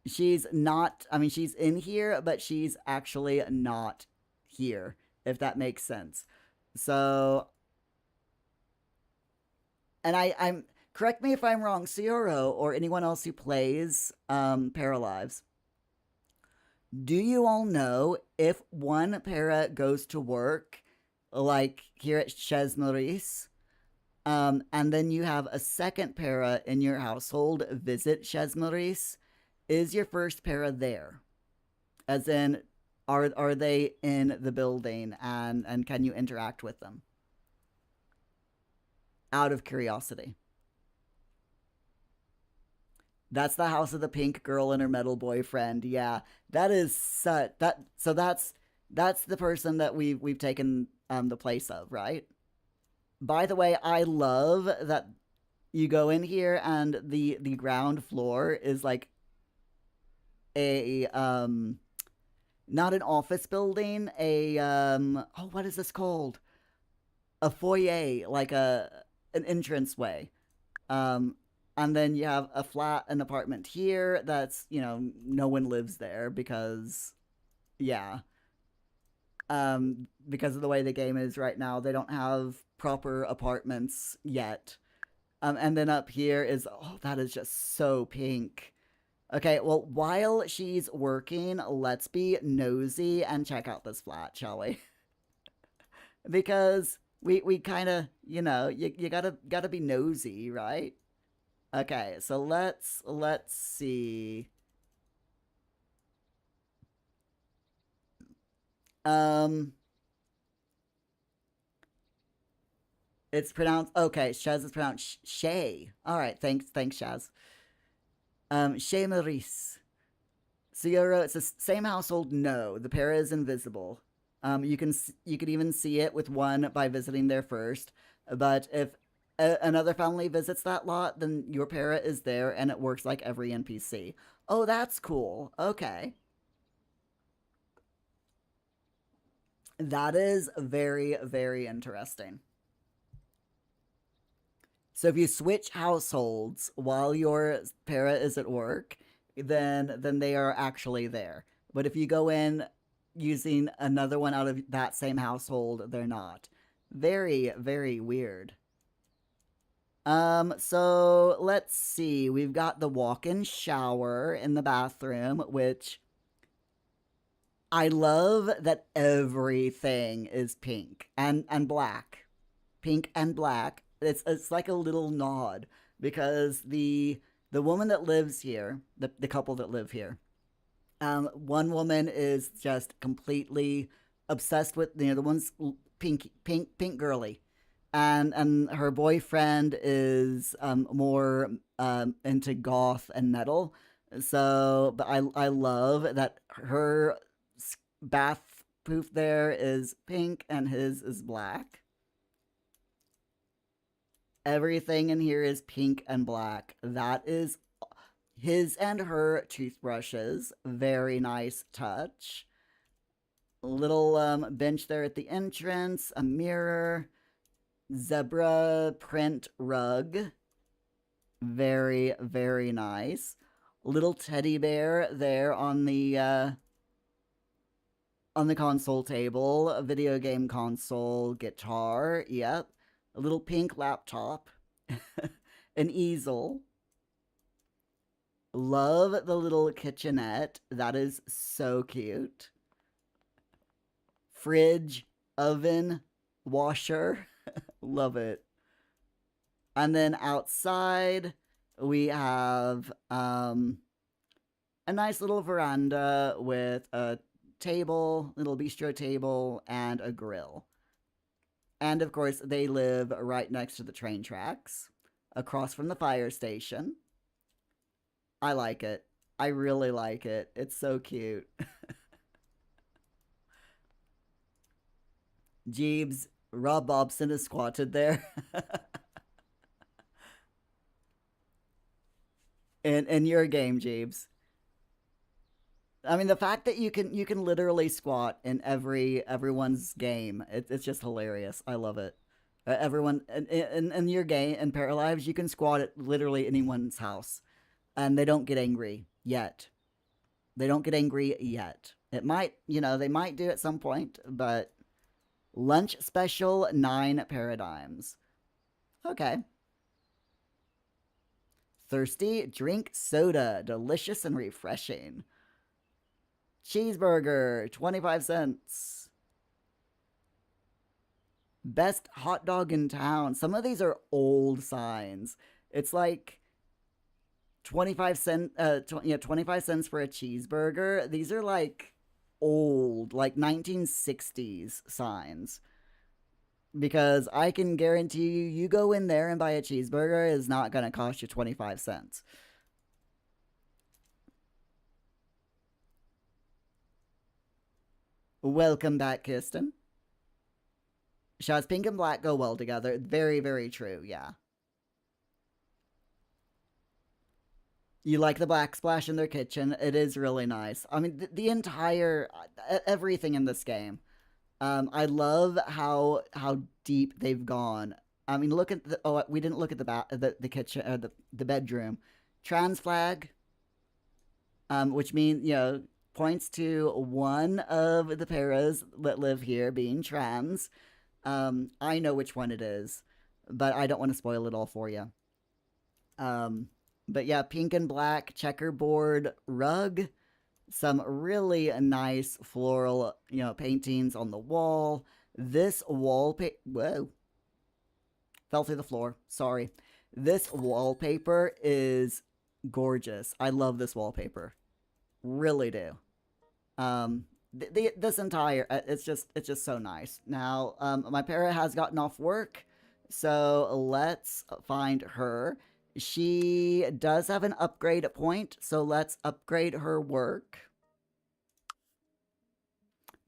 [SPEAKER 1] she's not, I mean, she's in here, but she's actually not here, if that makes sense. So, and I'm, correct me if I'm wrong, Cioro, or anyone else who plays Paralives, do you all know if one para goes to work, like here at Chez Maurice, and then you have a second para in your household visit Chez Maurice, is your first para there? As in, are they in the building and can you interact with them? Out of curiosity. That's the house of the pink girl and her metal boyfriend. Yeah, that is such that. So that's the person that we've taken the place of, right? By the way, I love that you go in here and the ground floor is like a not an office building, a oh, what is this called? A foyer, like an entrance way. Um and then you have a flat, an apartment here that's, no one lives there because yeah. Because of the way the game is right now, they don't have proper apartments yet. And then up here is, oh, that is just so pink. Okay, well, while she's working, let's be nosy and check out this flat, shall we? Because we kind of, you gotta be nosy, right? Okay, so let's see. Um, it's pronounced, okay. Shaz is pronounced Shay. All right, thanks, Shaz. Shay Maurice. Sierra, it's the same household. No, the para is invisible. You can even see it with one by visiting there first. But if another family visits that lot, then your para is there, and it works like every NPC. Oh, that's cool. Okay, that is very, very interesting. So if you switch households while your para is at work, then they are actually there. But if you go in using another one out of that same household, they're not. Very, very weird. So let's see. We've got the walk-in shower in the bathroom, which I love that everything is pink and black. Pink and black. It's like a little nod because the woman that lives here, the couple that live here, one woman is just completely obsessed with the one's pink girly, and her boyfriend is more into goth and metal. So, but I love that her bath poof there is pink and his is black. Everything in here is pink and black. That is his and her toothbrushes. Very nice touch. Little bench there at the entrance, a mirror, zebra print rug. Very, very nice. Little teddy bear there on the console table, a video game console, guitar, yep. A little pink laptop, an easel. Love the little kitchenette. That is so cute. Fridge, oven, washer. Love it. And then outside, we have a nice little veranda with a table, little bistro table, and a grill. And of course, they live right next to the train tracks, across from the fire station. I like it. I really like it. It's so cute. Jeebs, Rob Bobson is squatted there. in your game, Jeebs. I mean, the fact that you can literally squat in everyone's game, it's just hilarious. I love it. Everyone in your game in Paralives, you can squat at literally anyone's house, and they don't get angry yet. They don't get angry yet. It might, they might do at some point, but lunch special 9 paradigms. Okay. Thirsty? Drink soda. Delicious and refreshing. Cheeseburger, 25 cents. Best hot dog in town. Some of these are old signs. It's like 25 cents 25 cents for a cheeseburger. These are like old, like 1960s signs. Because I can guarantee you go in there and buy a cheeseburger is not going to cost you 25 cents. Welcome back, Kirsten. Shots pink and black go well together. Very, very true, yeah. You like the black splash in their kitchen. It is really nice. I mean, the entire everything in this game. I love how deep they've gone. I mean, look at we didn't look at the kitchen the bedroom. Trans flag, which means points to one of the paras that live here being trans. I know which one it is, but I don't want to spoil it all for you. But yeah, pink and black checkerboard rug. Some really nice floral, paintings on the wall. This wallpaper, whoa, fell through the floor. Sorry. This wallpaper is gorgeous. I love this wallpaper. Really do. This entire it's just so nice. Now, my para has gotten off work, so let's find her. She does have an upgrade point, so let's upgrade her work.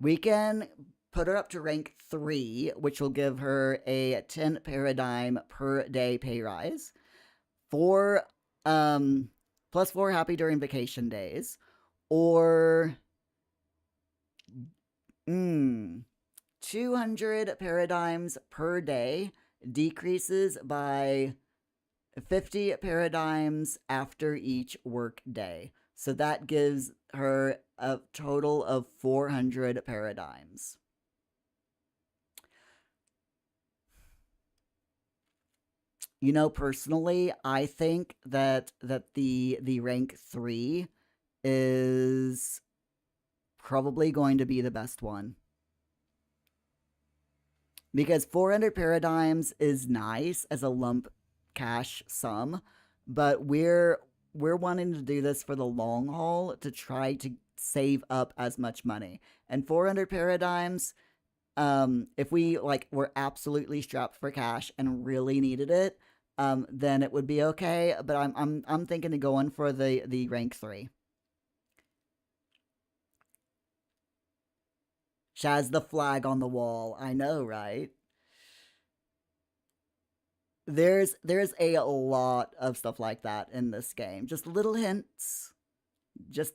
[SPEAKER 1] We can put her up to rank 3, which will give her a 10 paradigm per day pay rise. 4 plus 4 happy during vacation days, or 200 paradigms per day decreases by 50 paradigms after each work day. So that gives her a total of 400 paradigms. You know, personally, I think that the rank 3 is probably going to be the best one. Because 400 paradigms is nice as a lump cash sum, but we're wanting to do this for the long haul to try to save up as much money. And 400 paradigms, if we like were absolutely strapped for cash and really needed it, then it would be okay. But I'm thinking of going for the rank 3. Shaz the flag on the wall. I know, right? There's a lot of stuff like that in this game. Just little hints, just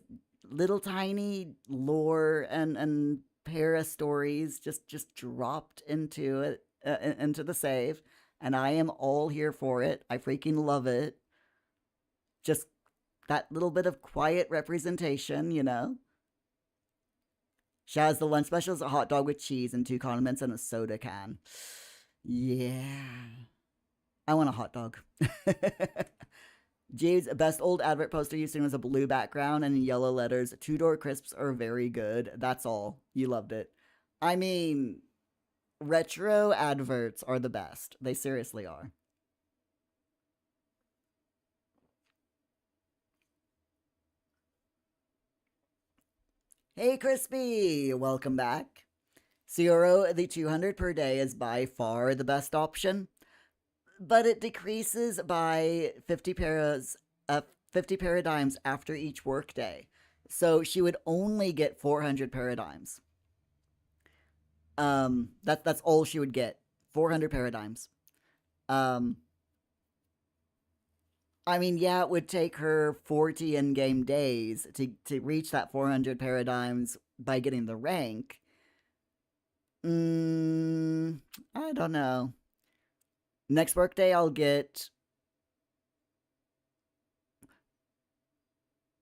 [SPEAKER 1] little tiny lore and para stories just dropped into it, into the save, and I am all here for it. I freaking love it. Just that little bit of quiet representation, you know. Shaz, the lunch special is a hot dog with cheese and 2 condiments and a soda can. Yeah. I want a hot dog. Jade's best old advert poster you've seen was a blue background and in yellow letters. 2-door crisps are very good. That's all. You loved it. I mean, retro adverts are the best. They seriously are. Hey, Crispy! Welcome back. Cioro, the 200 per day is by far the best option, but it decreases by 50 paradigms after each workday. So she would only get 400 paradigms. That's all she would get. 400 paradigms. I mean, yeah, it would take her 40 in-game days to reach that 400 paradigms by getting the rank. I don't know. Next workday, I'll get...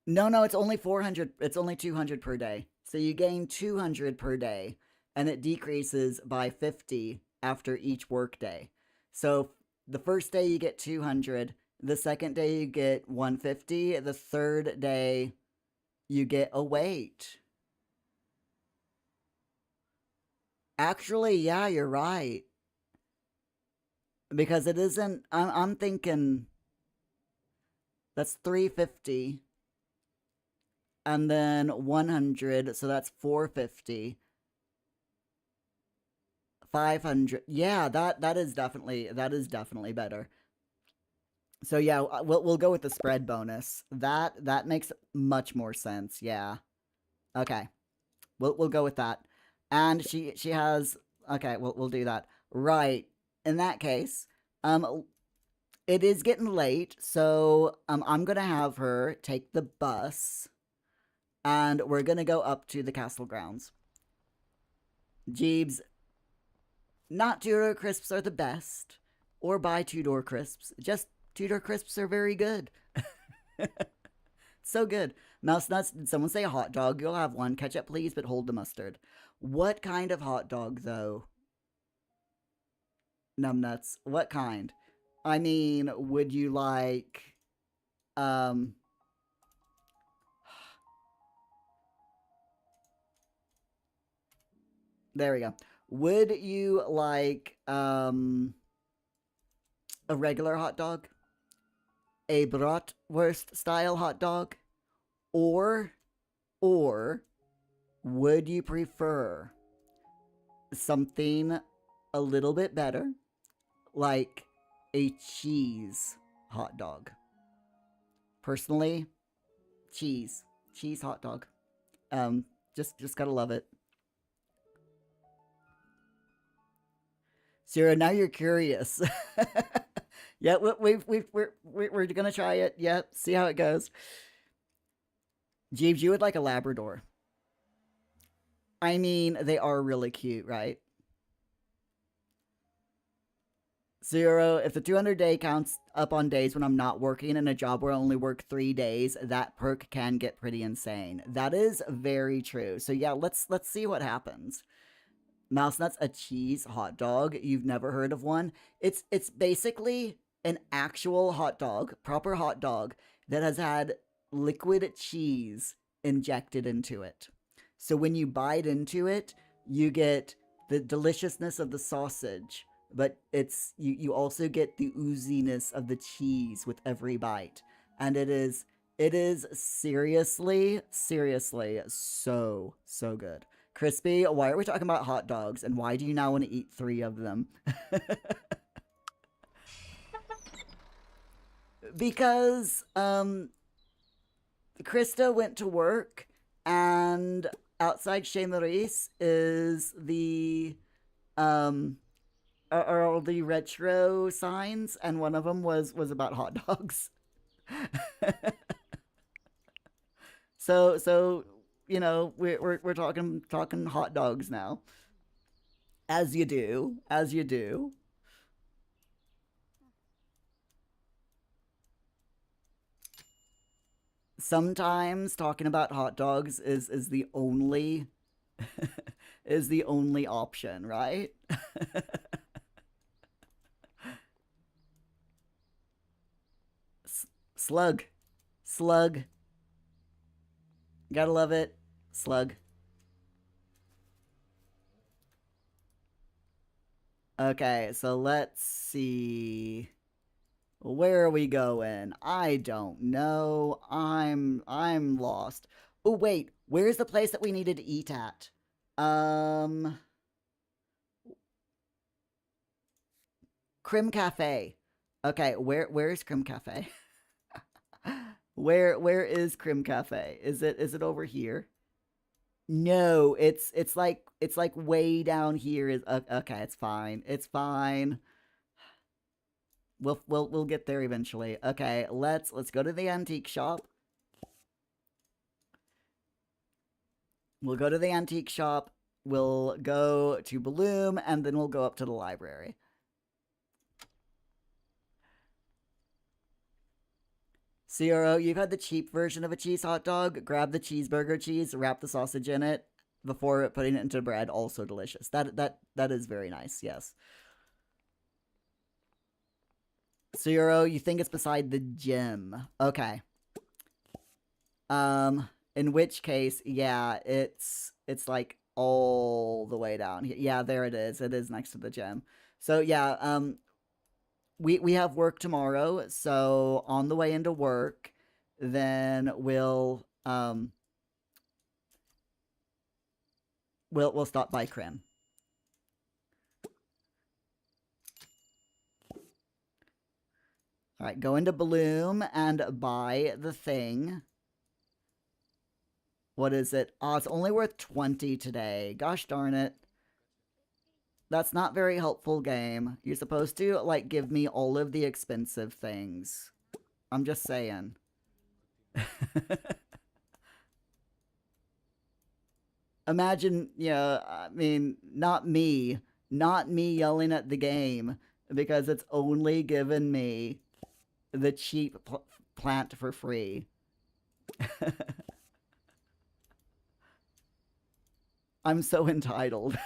[SPEAKER 1] No, it's only 400. It's only 200 per day. So you gain 200 per day, and it decreases by 50 after each workday. So the first day you get 200. The second day you get 150. The third day you get... Oh, wait. Actually, yeah, you're right. Because it isn't... I'm thinking... That's 350. And then 100, so that's 450. 500. Yeah, that is definitely better. So yeah, we'll go with the spread bonus. That makes much more sense. Yeah. Okay. We'll go with that. And she has... Okay, we'll do that. Right. In that case, it is getting late, so I'm going to have her take the bus, and we're going to go up to the castle grounds. Jeebs, not 2-door crisps are the best, or buy 2-door crisps. Just 2-door crisps are very good. So good. Mouse Nuts, did someone say a hot dog? You'll have one. Ketchup, please, but hold the mustard. What kind of hot dog, though? Numbnuts. What kind? I mean, would you like... There we go. Would you like a regular hot dog? A bratwurst style hot dog? Or would you prefer something a little bit better, like a cheese hot dog? Personally, cheese hot dog. Just gotta love it. Sarah, now you're curious. Yeah, we're gonna try it. Yeah, see how it goes. Jeeves, you would like a Labrador. I mean, they are really cute, right? Zero, if the 200-day counts up on days when I'm not working in a job where I only work 3 days, that perk can get pretty insane. That is very true. So yeah, let's see what happens. Mouse nuts, a cheese hot dog. You've never heard of one? It's basically an actual hot dog, proper hot dog that has had liquid cheese injected into it. So when you bite into it, you get the deliciousness of the sausage, but you also get the ooziness of the cheese with every bite. And it is seriously so good. Crispy, why are we talking about hot dogs and why do you now want to eat 3 of them? Because Krista went to work and outside Chez Maurice is the um are all the retro signs and one of them was about hot dogs. So we're talking hot dogs now. As you do, as you do. Sometimes talking about hot dogs is the only is the only option, right? Slug. Slug. Gotta love it. Slug. Okay, so let's see. Where are we going? I don't know. I'm lost. Oh wait, where's the place that we needed to eat at? Um Crim Cafe. Okay, where's Crim Cafe? Where is Crim Cafe? Is it over here? No, it's like way down here. Is okay. It's fine. It's fine. We'll get there eventually. Okay, let's go to the antique shop. We'll go to the antique shop. We'll go to Bloom, and then we'll go up to the library. CRO, you've had the cheap version of a cheese hot dog. Grab the cheeseburger cheese, wrap the sausage in it before putting it into bread. Also delicious. That is very nice. Yes. CRO, you think it's beside the gym. Okay. In which case, yeah, it's like all the way down here. Yeah, there it is. It is next to the gym. So yeah, we have work tomorrow, so on the way into work, then we'll stop by Crim. All right, go into Bloom and buy the thing. What is it? Oh, it's only worth 20 today. Gosh darn it. That's not very helpful, game. You're supposed to, like, give me all of the expensive things. I'm just saying. Imagine, yeah, I mean, not me yelling at the game because it's only given me the cheap plant for free. I'm so entitled.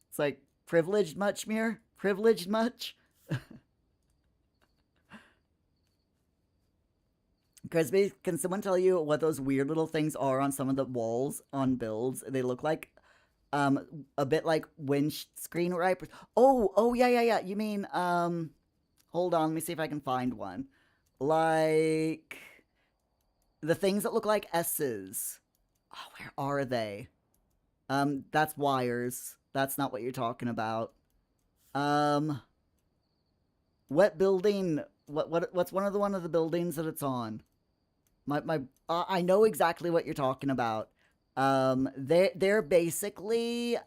[SPEAKER 1] It's like, privileged much, Mir? Privileged much? Crispy, can someone tell you what those weird little things are on some of the walls on builds? They look like a bit like windscreen wipers. Oh yeah. You mean hold on, let me see if I can find one. Like the things that look like S's. Oh, where are they? That's wires. That's not what you're talking about. Um what building what's one of the buildings that it's on? My I know exactly what you're talking about. They're basically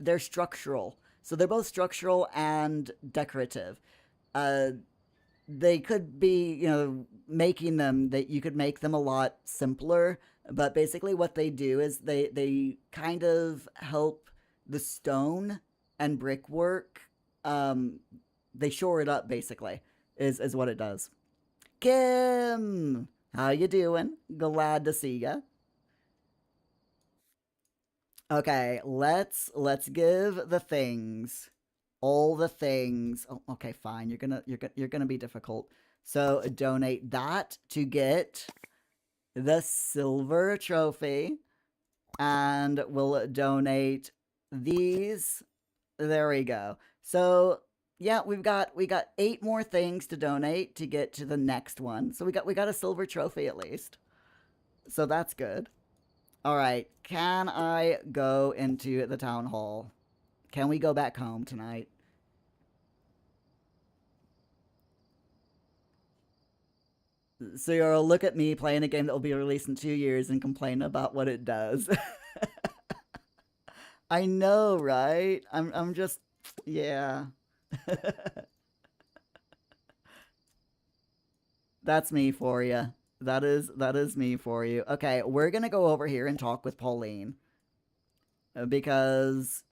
[SPEAKER 1] they're structural. So they're both structural and decorative. Uh, they could be, making them that you could make them a lot simpler, but basically what they do is they kind of help the stone and brickwork. Um, they shore it up basically is what it does. Kim, how you doing? Glad to see ya. Okay, let's give the things all the things. Oh, okay, fine. You're gonna be difficult. So donate that to get the silver trophy, and we'll donate these. There we go. So yeah, we got 8 more things to donate to get to the next one. So we got a silver trophy at least. So that's good. All right, can I go into the town hall? Can we go back home tonight? So you'll look at me playing a game that will be released in 2 years and complain about what it does. I know, right? I'm just yeah. That's me for you. That is me for you. Okay, we're gonna go over here and talk with Pauline because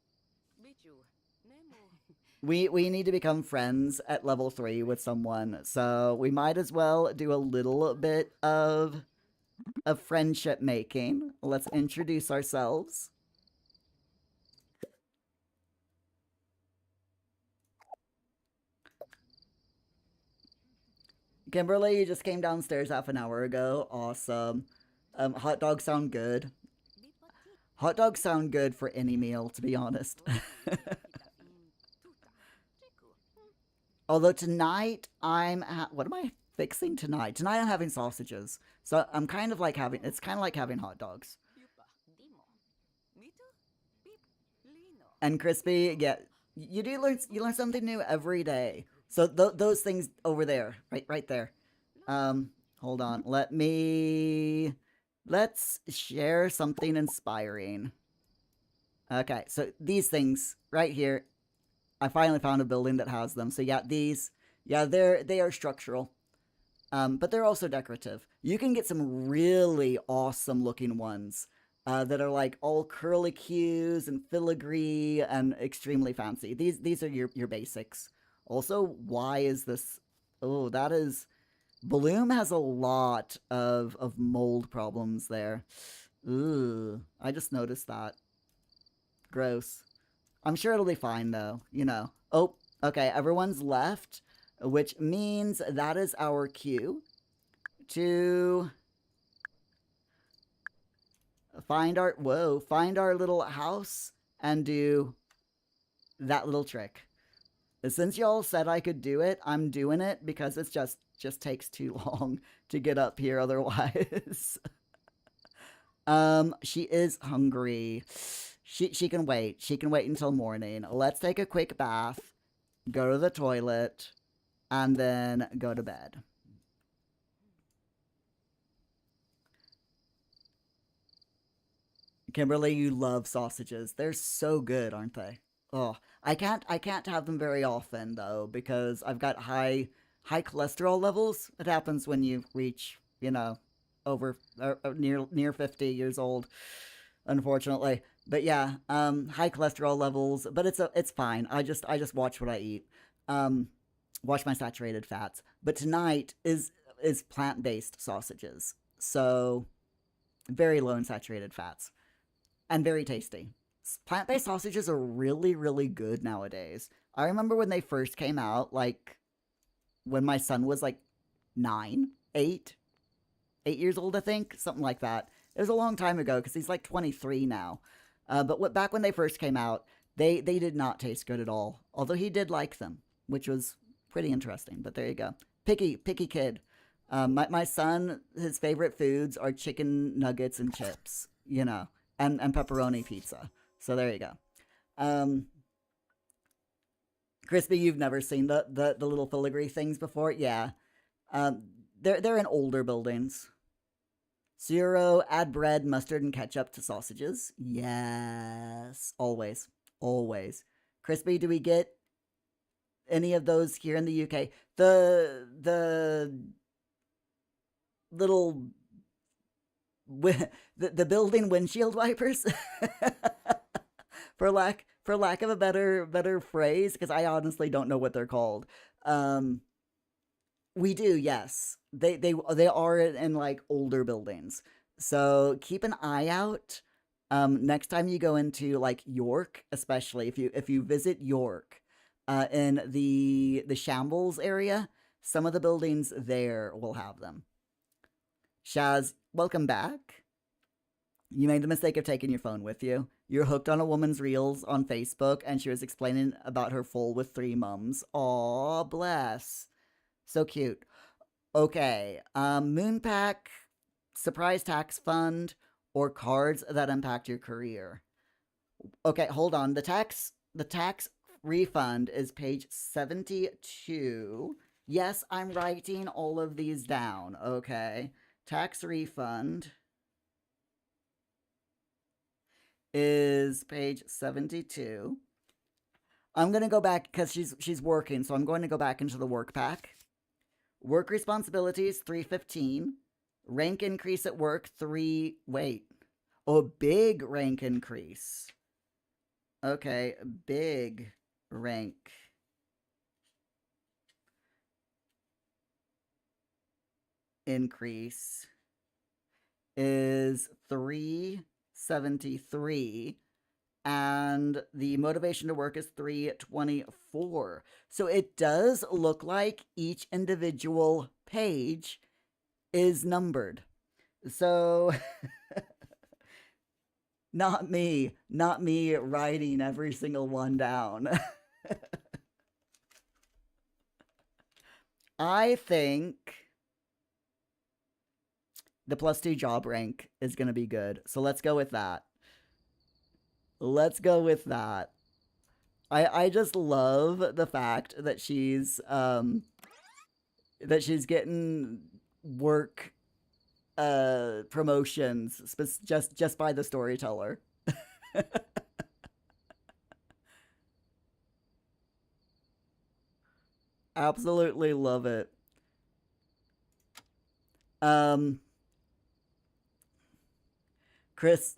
[SPEAKER 1] we need to become friends at level 3 with someone. So we might as well do a little bit of friendship making. Let's introduce ourselves. Kimberly, you just came downstairs half an hour ago. Awesome. Hot dogs sound good. Hot dogs sound good for any meal, to be honest. Although tonight what am I fixing tonight? Tonight I'm having sausages. So I'm kind of like having it's kind of like having hot dogs. And crispy, yeah. You learn something new every day. So those things over there, right there. Hold on. Let's share something inspiring. Okay, so these things right here, I finally found a building that has them. So yeah, these, yeah, they are structural, but they're also decorative. You can get some really awesome looking ones that are like all curly cues and filigree and extremely fancy. These are your basics. Also, why is this? Oh, that is Bloom has a lot of mold problems there. Ooh, I just noticed that. Gross. I'm sure it'll be fine though. Oh, okay, everyone's left, which means that is our cue to find our little house and do that little trick. Since y'all said I could do it, I'm doing it because it's just takes too long to get up here otherwise. She is hungry. She can wait. She can wait until morning. Let's take a quick bath, go to the toilet, and then go to bed. Kimberly, you love sausages. They're so good, aren't they? Oh, I can't have them very often though because I've got high cholesterol levels. It happens when you reach, over near 50 years old, unfortunately. But yeah, high cholesterol levels, but it's fine. I just watch what I eat. Um watch my saturated fats. But tonight is plant-based sausages. So very low in saturated fats and very tasty. Plant-based sausages are really really good nowadays. I remember when they first came out, like when my son was like 9, 8 years old, I think, something like that. It was a long time ago because he's like 23 now. But back when they first came out, they did not taste good at all. Although he did like them, which was pretty interesting. But there you go, picky kid. My son, his favorite foods are chicken nuggets and chips, and pepperoni pizza. So there you go. Um, Crispy, you've never seen the little filigree things before? Yeah. Um, they're in older buildings. Zero, add bread, mustard, and ketchup to sausages. Yes. Always. Always. Crispy, do we get any of those here in the UK? The little the building windshield wipers for lack of a better phrase, because I honestly don't know what they're called. Um we do, yes. They are in like older buildings. So keep an eye out. Next time you go into like York, especially if you visit York, in the Shambles area, some of the buildings there will have them. Shaz, welcome back. You made the mistake of taking your phone with you. You're hooked on a woman's reels on Facebook, and she was explaining about her foal with 3 mums. Aw, bless. So cute. Okay, Moonpack, Surprise Tax Fund, or cards that impact your career. Okay, hold on. The tax refund is page 72. Yes, I'm writing all of these down. Okay. Tax refund is page 72. I'm going to go back because she's working, so I'm going to go back into the work pack. Work responsibilities 315. Rank increase at work 3. Wait. Oh, big rank increase. Okay, big rank increase is 373, and the motivation to work is 324. So it does look like each individual page is numbered. So not me writing every single one down. I think the +2 job rank is going to be good. So let's go with that. Let's go with that. I just love the fact that she's getting work promotions just by the storyteller. Absolutely love it. Chris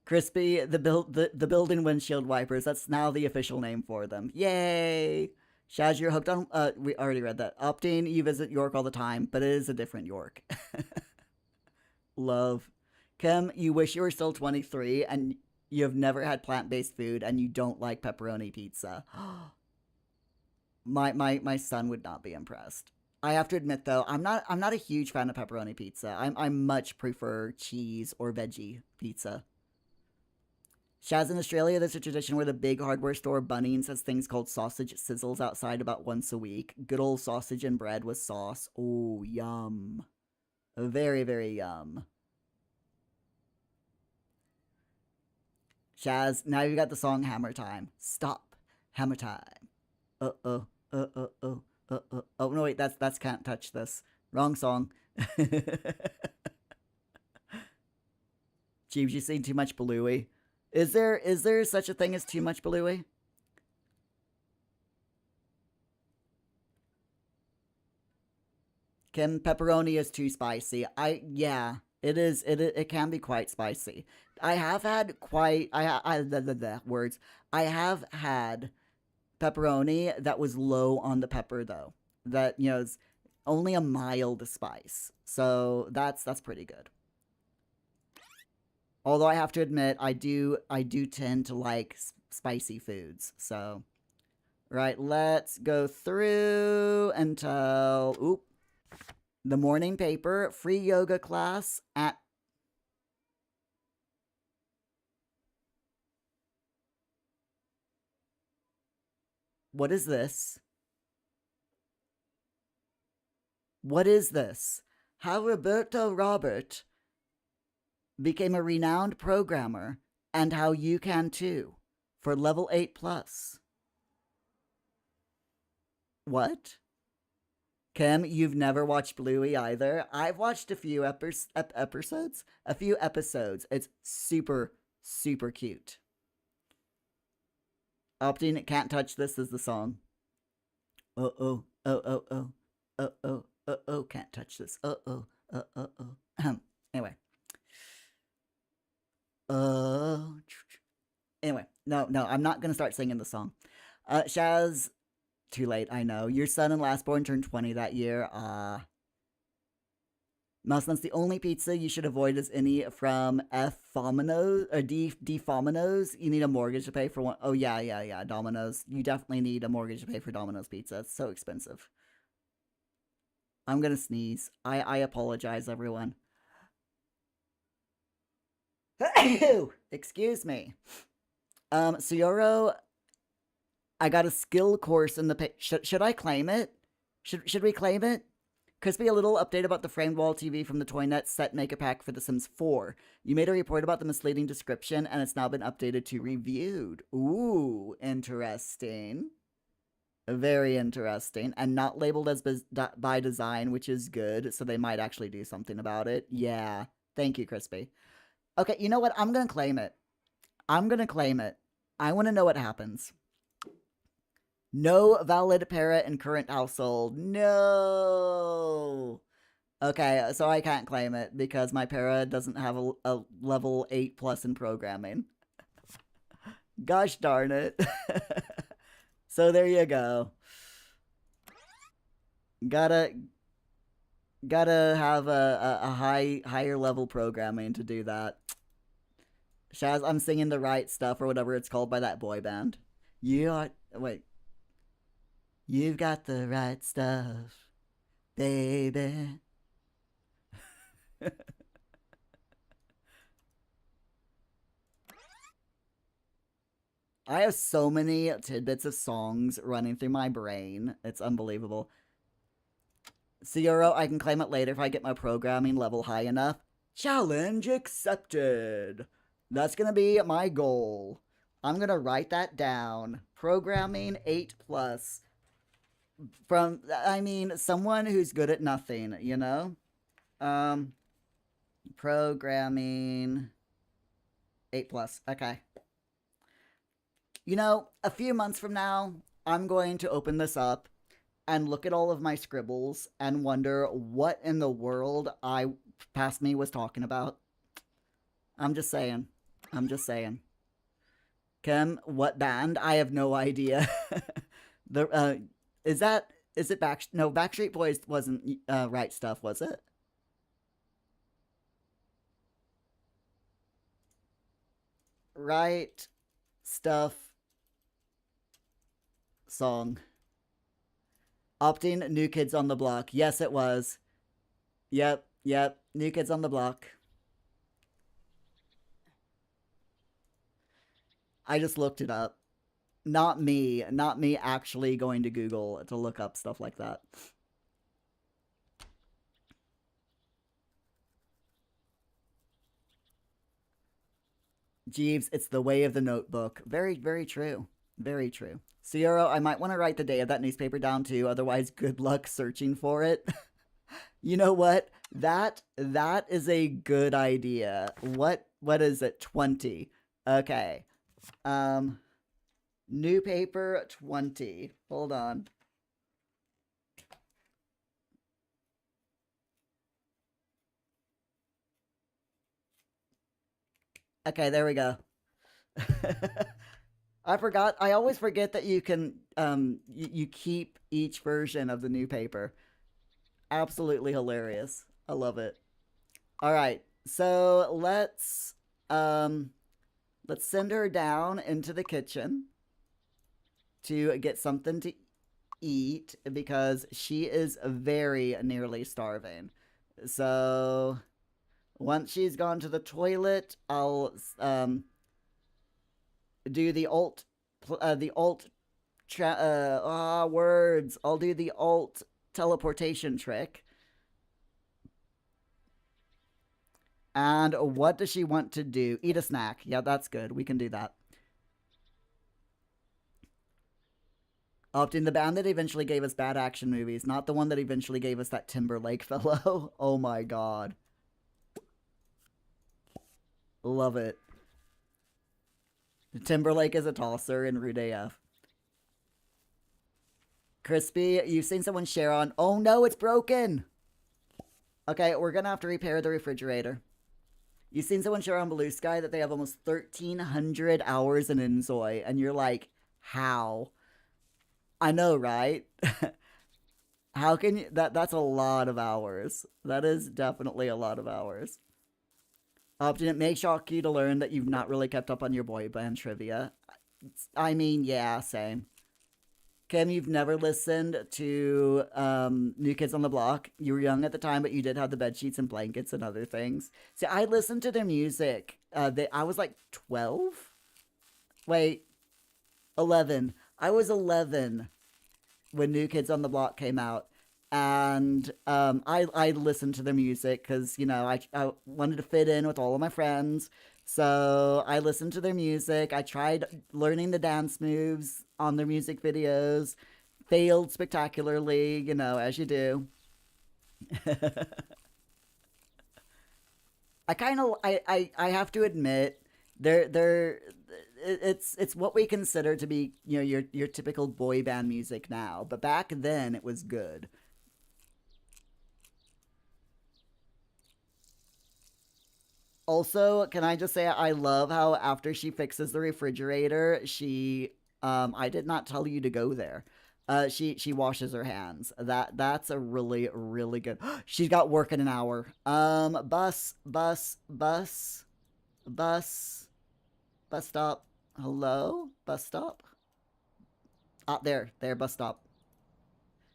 [SPEAKER 1] Crispy, the building windshield wipers. That's now the official name for them. Yay! Shaz, you're hooked on. We already read that. Opting, you visit York all the time, but it is a different York. Love. Kim, you wish you were still 23 and you have never had plant-based food and you don't like pepperoni pizza. My son would not be impressed. I have to admit though, I'm not a huge fan of pepperoni pizza. I much prefer cheese or veggie pizza. Shaz, in Australia, there's a tradition where the big hardware store Bunnings has things called sausage sizzles outside about once a week. Good old sausage and bread with sauce. Oh, yum. Very, very yum. Shaz, now you got the song Hammer Time. Stop. Hammer Time. Uh-oh. Uh-oh. Uh-oh. Oh, no, wait, that's Can't Touch This. Wrong song. Jeeves, you seen too much Bluey? Is there such a thing as too much Bluey? Kim, pepperoni is too spicy. Yeah, it is. It can be quite spicy. I have had quite the words. I have had pepperoni that was low on the pepper though. That is only a mild spice. So that's pretty good. Although I have to admit, I do tend to like spicy foods. So, right, let's go through until the morning paper, free yoga class at. What is this? What is this? How Roberto Robert became a renowned programmer, and how you can too, for level 8 plus. What? Kim, you've never watched Bluey either. I've watched a few episodes. A few episodes. It's super, super cute. Opting Can't Touch This is the song. Oh, oh, oh, oh, oh. Oh, oh, oh, oh, can't touch this. Oh, oh, oh, oh, oh. Anyway. Oh. Anyway, no, I'm not gonna start singing the song. Shaz, too late, I know. Your son and lastborn turned 20 that year. Muslim's the only pizza you should avoid is any from F Fomino's or D Fomino's. You need a mortgage to pay for one. Oh yeah. Domino's. You definitely need a mortgage to pay for Domino's pizza. It's so expensive. I'm gonna sneeze. I apologize, everyone. Excuse me. Suyoro, I got a skill course in the should I claim it? Should we claim it? Crispy, a little update about the framed wall TV from the Toynet set maker pack for The Sims 4. You made a report about the misleading description, and it's now been updated to reviewed. Ooh, interesting. Very interesting. And not labeled as by design, which is good, so they might actually do something about it. Yeah. Thank you, Crispy. Okay, you know what? I'm going to claim it. I want to know what happens. No valid para in current household. No. Okay, so I can't claim it because my para doesn't have a level 8+ in programming. Gosh darn it. So there you go. Gotta have a higher level programming to do that. Shaz, I'm singing the right stuff or whatever it's called by that boy band. Wait. You've got the right stuff, baby. I have so many tidbits of songs running through my brain. It's unbelievable. Sierra, I can claim it later if I get my programming level high enough. Challenge accepted. That's going to be my goal. I'm going to write that down. Programming 8+. From, I mean, someone who's good at nothing, you know? Programming 8+. Okay. You know, a few months from now, I'm going to open this up and look at all of my scribbles and wonder what in the world past me was talking about. I'm just saying. Kim, what band? I have no idea. Is it Backstreet Boys wasn't Right Stuff, was it? Right Stuff song. Opting New Kids on the Block. Yes, it was. Yep. New Kids on the Block. I just looked it up. Not me actually going to Google to look up stuff like that. Jeeves, it's the way of the notebook. Very, very true. Very true. Sierra, I might want to write the day of that newspaper down too, otherwise good luck searching for it. You know what? That is a good idea. What is it? 20. Okay. New paper 20. Hold on. Okay, there we go. I forgot. I always forget that you can you keep each version of the new paper. Absolutely hilarious. I love it. All right. So let's send her down into the kitchen to get something to eat because she is very nearly starving. So once she's gone to the toilet, I'll do the alt words. I'll do the alt teleportation trick. And what does she want to do? Eat a snack. Yeah, that's good. We can do that. Opting the band that eventually gave us bad action movies, not the one that eventually gave us that Timberlake fellow. Oh my god. Love it. Timberlake is a tosser in Rude AF. Crispy, you've seen someone share on. Oh no, it's broken. Okay, we're gonna have to repair the refrigerator. You've seen someone share on Blue Sky that they have almost 1,300 hours in Inzoi, and you're like, how? I know, right? How can you? That's a lot of hours. That is definitely a lot of hours. Opting it may shock you to learn that you've not really kept up on your boy band trivia. I mean, yeah, same. Kim, you've never listened to New Kids on the Block. You were young at the time, but you did have the bed sheets and blankets and other things. See, I listened to their music. I was like 12. Wait, 11. I was 11 when New Kids on the Block came out, and I listened to their music because I wanted to fit in with all of my friends. So I listened to their music. I tried learning the dance moves on their music videos. Failed spectacularly, as you do. I have to admit, they're it's what we consider to be your typical boy band music now, but back then it was good. Also, can I just say I love how after she fixes the refrigerator, she I did not tell you to go there. She washes her hands. That's a really really good. She's got work in an hour. Bus stop. Hello, bus stop. Ah, there, bus stop.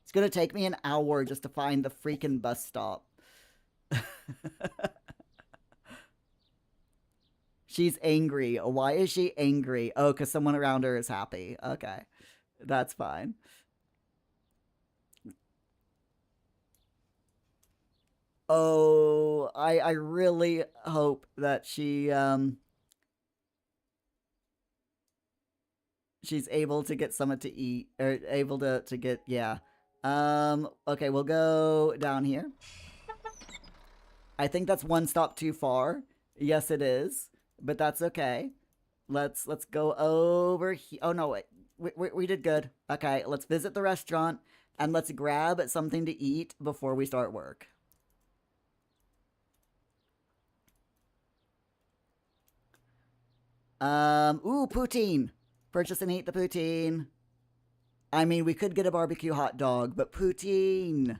[SPEAKER 1] It's gonna take me an hour just to find the freaking bus stop. She's angry. Why is she angry? Oh, because someone around her is happy. Okay. That's fine. Oh, I really hope that she's able to get something to eat, or able to get, yeah. Okay, we'll go down here. I think that's one stop too far. Yes, it is, but that's okay. Let's go over here. Oh no, wait. We did good. Okay, let's visit the restaurant and let's grab something to eat before we start work. Ooh, poutine. Purchase and eat the poutine. I mean, we could get a barbecue hot dog, but poutine.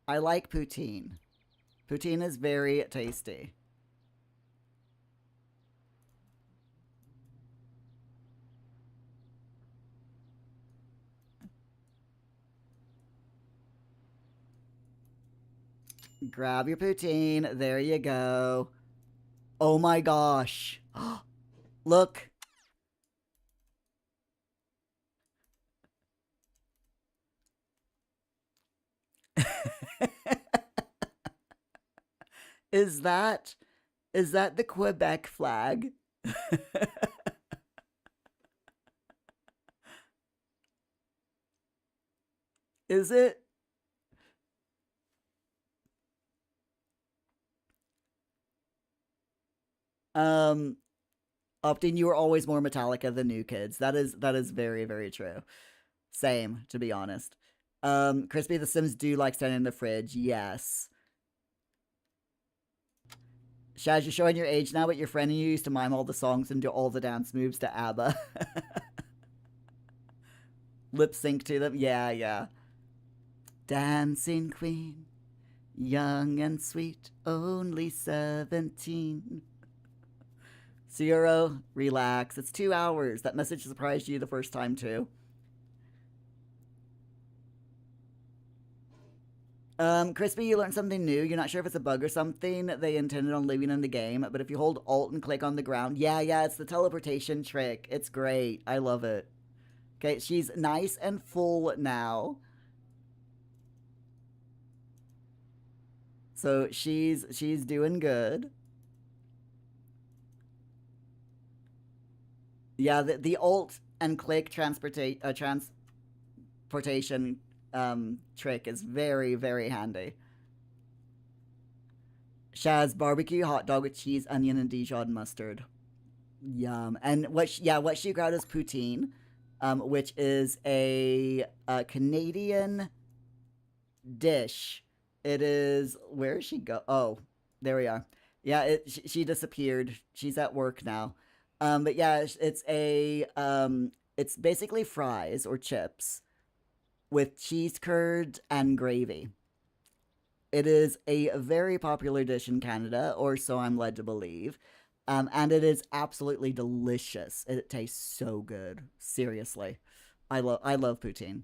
[SPEAKER 1] I like poutine. Poutine is very tasty. Grab your poutine. There you go. Oh my gosh. Look. is that is that the Quebec flag? Is it? Um Opting, you were always more Metallica than New Kids. That is very, very true. Same, to be honest. Crispy, the Sims do like standing in the fridge. Yes. Shaz, you're showing your age now, but your friend and you used to mime all the songs and do all the dance moves to ABBA. Lip sync to them. Yeah, yeah. Dancing Queen, young and sweet, only 17. Zero, relax. It's 2 hours. That message surprised you the first time, too. Crispy, you learned something new. You're not sure if it's a bug or something they intended on leaving in the game, but if you hold Alt and click on the ground, yeah, it's the teleportation trick. It's great. I love it. Okay, she's nice and full now. So she's doing good. Yeah, the alt and click transportation trick is very, very handy. Shaz barbecue hot dog with cheese, onion, and Dijon mustard. Yum. And what she got is poutine, which is a Canadian dish. It is where is she go? Oh, there we are. Yeah, she disappeared. She's at work now. But yeah, it's basically fries or chips with cheese curd and gravy. It is a very popular dish in Canada, or so I'm led to believe. And it is absolutely delicious. It tastes so good. Seriously. I love poutine.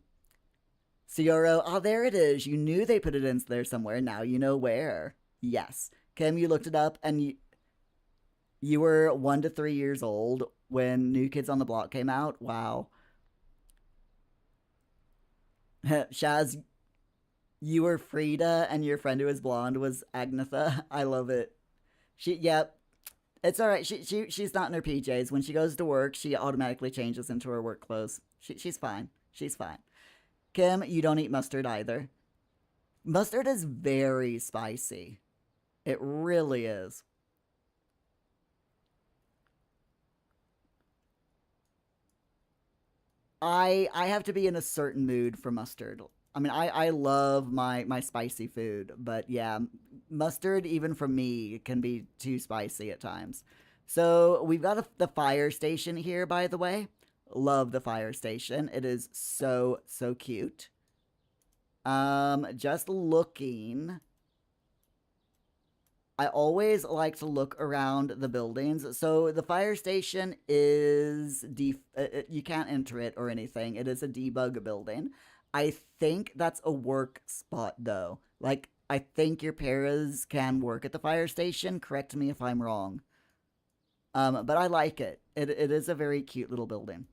[SPEAKER 1] Cioro, oh, there it is. You knew they put it in there somewhere. Now you know where. Yes. Kim, you looked it up and you were 1 to 3 years old when New Kids on the Block came out. Wow. Shaz, you were Frida and your friend who was blonde was Agnetha. I love it. Yep. It's all right. She's not in her PJs. When she goes to work, she automatically changes into her work clothes. She's fine. She's fine. Kim, you don't eat mustard either. Mustard is very spicy. It really is. I have to be in a certain mood for mustard. I mean, I love my spicy food, but yeah, mustard even for me can be too spicy at times. So we've got the fire station here, by the way. Love the fire station. It is so cute. Just looking. I always like to look around the buildings. So the fire station is you can't enter it or anything. It is a debug building. I think that's a work spot though. Like I think your paras can work at the fire station. Correct me if I'm wrong. But I like it. It is a very cute little building.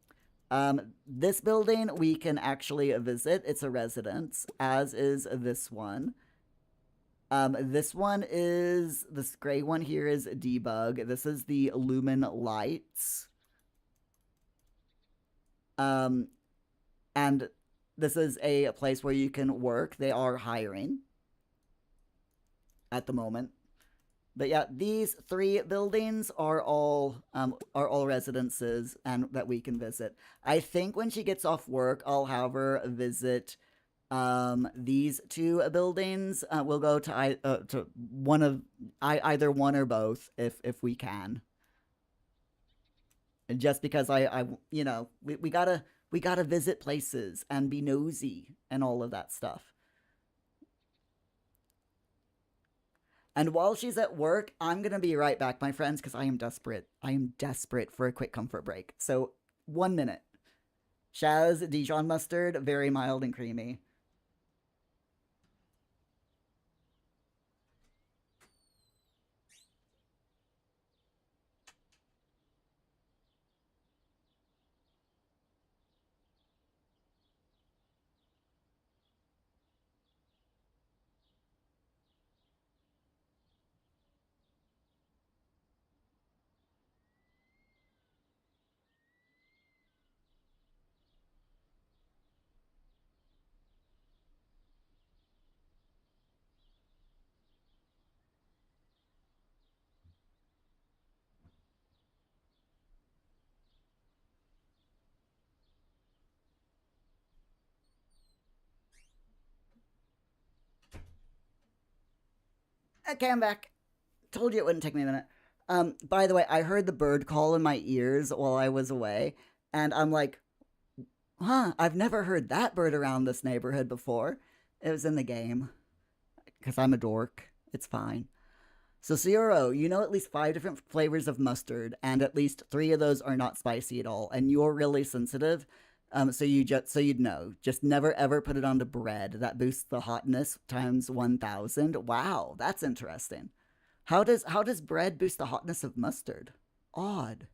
[SPEAKER 1] This building we can actually visit. It's a residence, as is this one. This gray one here is debug. This is the Lumen Lights. And this is a place where you can work. They are hiring at the moment. But yeah, these three buildings are all residences and that we can visit. I think when she gets off work, I'll have her visit these two buildings. We'll go to one of either one or both if we can. Just because I we gotta visit places and be nosy and all of that stuff. And while she's at work, I'm gonna be right back, my friends, because I am desperate. I am desperate for a quick comfort break. So 1 minute. Shaz Dijon mustard, very mild and creamy. Okay, I'm back. Told you it wouldn't take me a minute. By the way, I heard the bird call in my ears while I was away, and I'm like, huh, I've never heard that bird around this neighborhood before. It was in the game. Because I'm a dork. It's fine. So, Cioro, you know at least 5 different flavors of mustard, and at least 3 of those are not spicy at all, and you're really sensitive. So you'd know. Just never ever put it onto bread. That boosts the hotness times 1,000. Wow, that's interesting. How does bread boost the hotness of mustard? Odd.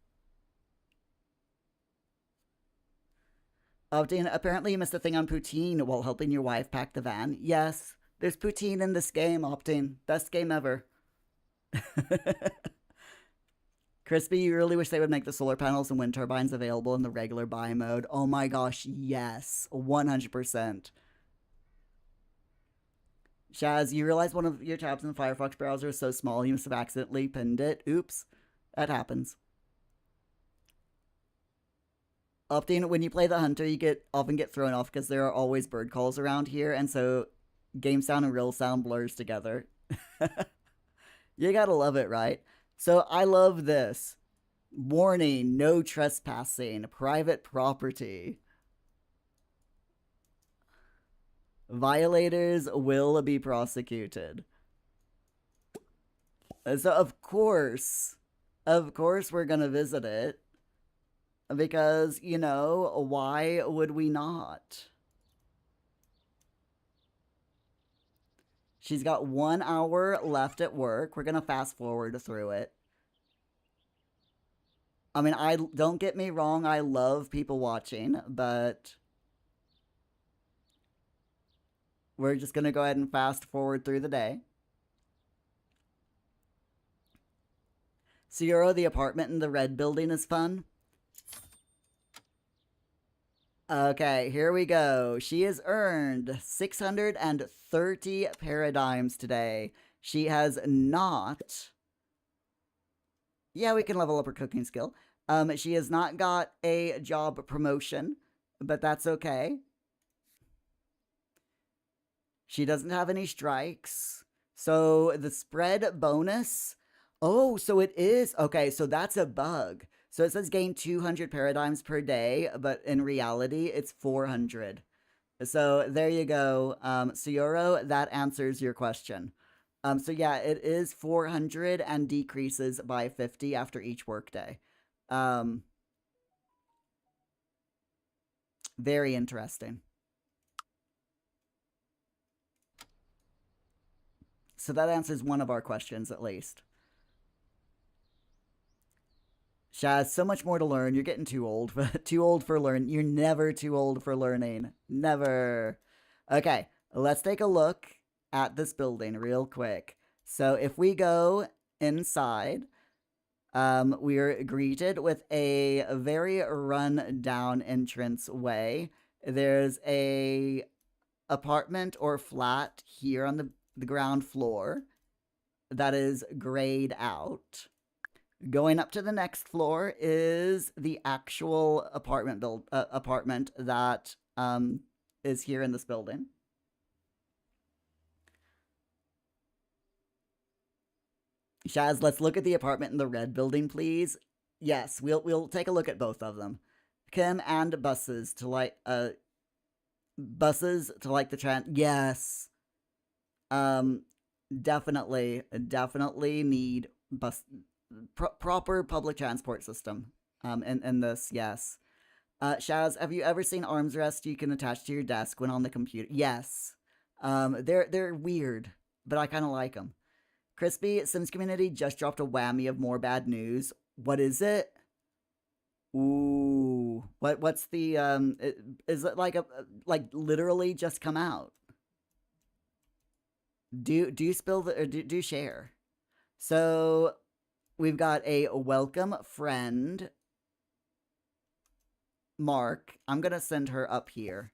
[SPEAKER 1] Oh, Dana, apparently you missed a thing on poutine while helping your wife pack the van. Yes, there's poutine in this game, Optine. Best game ever. Crispy, you really wish they would make the solar panels and wind turbines available in the regular buy mode. Oh my gosh, yes. 100%. Shaz, you realize one of your tabs in the Firefox browser is so small you must have accidentally pinned it. Oops. That happens. Opting, when you play the Hunter, you often get thrown off because there are always bird calls around here, and so game sound and real sound blurs together. You gotta love it, right? So I love this. Warning, no trespassing, private property. Violators will be prosecuted. So of course we're gonna visit it. Because, you know, why would we not? She's got 1 hour left at work. We're gonna fast forward through it. I mean, don't get me wrong, I love people watching, but we're just gonna go ahead and fast forward through the day. Sierra, the apartment in the red building is fun. Okay, here we go. She has earned 630 paradigms today. She has not... Yeah, we can level up her cooking skill. She has not got a job promotion, but that's okay. She doesn't have any strikes. So the spread bonus... Oh, so it is... Okay, so that's a bug. So it says gain 200 paradigms per day, but in reality, it's 400. So there you go. Sayoro, that answers your question. So yeah, it is 400 and decreases by 50 after each workday. Very interesting. So that answers one of our questions, at least. Shaz, so much more to learn. You're getting too old. Too old for learn. You're never too old for learning. Never. Okay, let's take a look at this building real quick. So if we go inside, we are greeted with a very run-down entrance way. There's a apartment or flat here on the ground floor that is grayed out. Going up to the next floor is the actual apartment that is here in this building. Shaz, let's look at the apartment in the red building, please. Yes, we'll take a look at both of them. Kim and buses to like the trend. Yes. Definitely need proper public transport system. In this, yes. Shaz, have you ever seen arms rest you can attach to your desk when on the computer? Yes. They're weird, but I kind of like them. Crispy, Sims community just dropped a whammy of more bad news. What is it? Ooh, what's the is it like literally just come out? Do spill the or do share? So we've got a welcome friend, Mark. I'm gonna send her up here.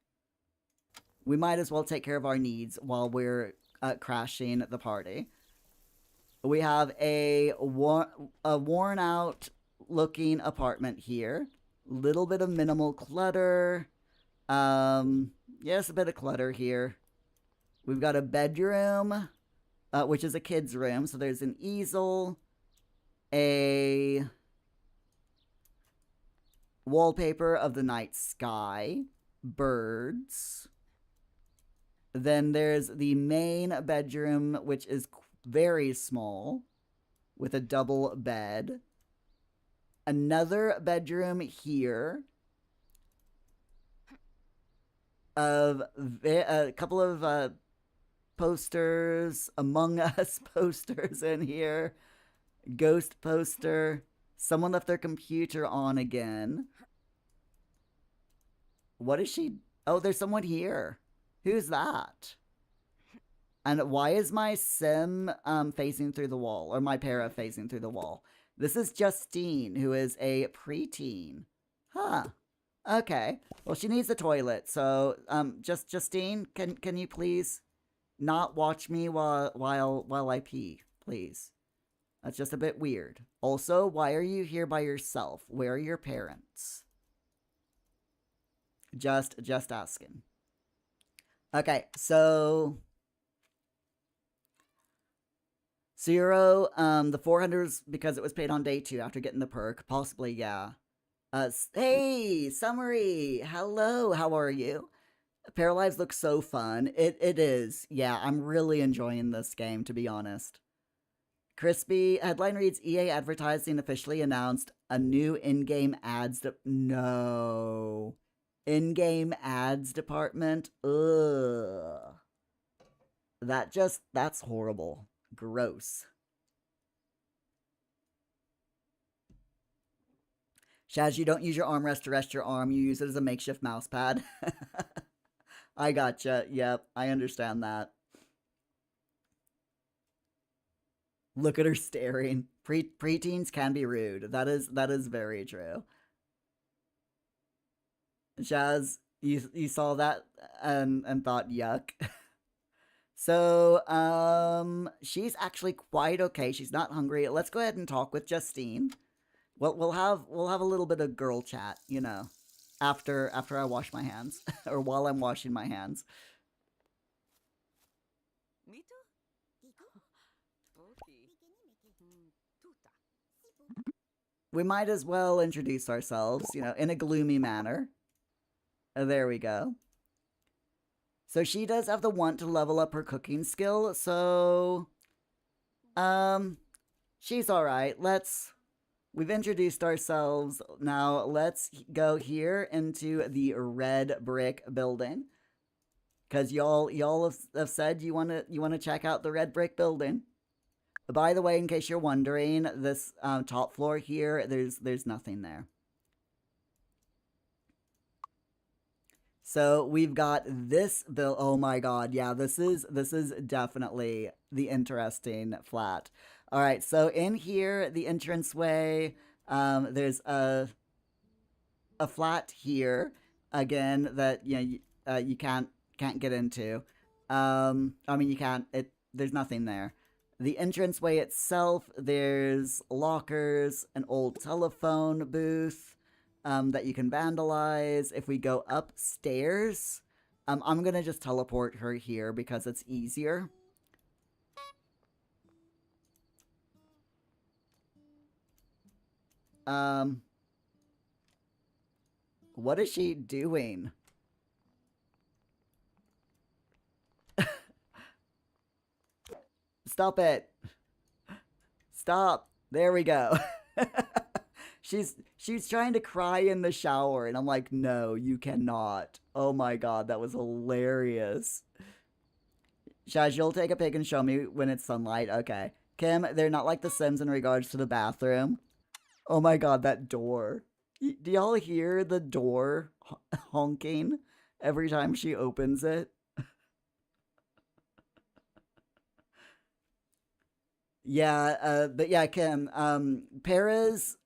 [SPEAKER 1] We might as well take care of our needs while we're crashing the party. We have a worn out looking apartment here. Little bit of minimal clutter. Yes, a bit of clutter here. We've got a bedroom, which is a kid's room. So there's an easel, a wallpaper of the night sky, birds. Then there's the main bedroom, which is very small, with a double bed. Another bedroom here of a couple of posters, Among Us posters in here. Ghost poster. Someone left their computer on again. What is she? Oh, there's someone here. Who's that? And why is my sim facing through the wall? Or my para facing through the wall? This is Justine, who is a preteen. Huh. Okay. Well, she needs the toilet, so Justine, can you please not watch me while I pee, please? That's just a bit weird. Also, why are you here by yourself? Where are your parents? Just asking. Okay, so Zero, the 400s because it was paid on day 2 after getting the perk. Possibly, yeah. Hey, Summary! Hello, how are you? Paralives looks so fun. It is. Yeah, I'm really enjoying this game, to be honest. Crispy, headline reads, EA Advertising officially announced a new in-game ads... No. In-game ads department? Ugh. That's horrible. Gross. Shaz, you don't use your armrest to rest your arm. You use it as a makeshift mouse pad. I gotcha. Yep, I understand that. Look at her staring. Preteens can be rude. That is very true. Shaz, you saw that and thought yuck. So, she's actually quite okay. She's not hungry. Let's go ahead and talk with Justine. We'll have a little bit of girl chat, you know, after I wash my hands or while I'm washing my hands. We might as well introduce ourselves, you know, in a gloomy manner. There we go. So she does have the want to level up her cooking skill, so she's all right. We've introduced ourselves. Now let's go here into the red brick building. Cause y'all have said you wanna check out the red brick building. By the way, in case you're wondering, this top floor here, there's nothing there. So we've got this build. Oh my god, yeah, this is definitely the interesting flat. All right, so in here, the entranceway, there's a flat here again that you can't get into. I mean, you can't. There's nothing there. The entranceway itself, there's lockers, an old telephone booth that you can vandalize. If we go upstairs, I'm gonna just teleport her here because it's easier. What is she doing? Stop it. Stop. There we go. She's trying to cry in the shower, and I'm like, no, you cannot. Oh my god, that was hilarious. Shaz, you'll take a pic and show me when it's sunlight. Okay. Kim, they're not like the Sims in regards to the bathroom. Oh my god, that door. Do y'all hear the door honking every time she opens it? Yeah, but yeah, Kim, Paras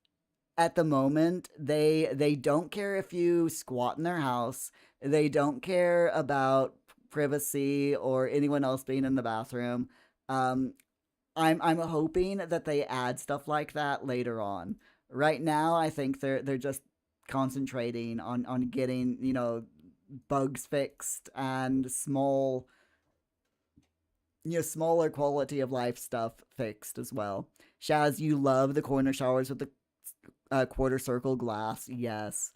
[SPEAKER 1] at the moment, they don't care if you squat in their house. They don't care about privacy or anyone else being in the bathroom. I'm hoping that they add stuff like that later on. Right now, I think they're just concentrating on getting, you know, bugs fixed and smaller quality of life stuff fixed as well. Shaz, you love the corner showers with the quarter circle glass. Yes.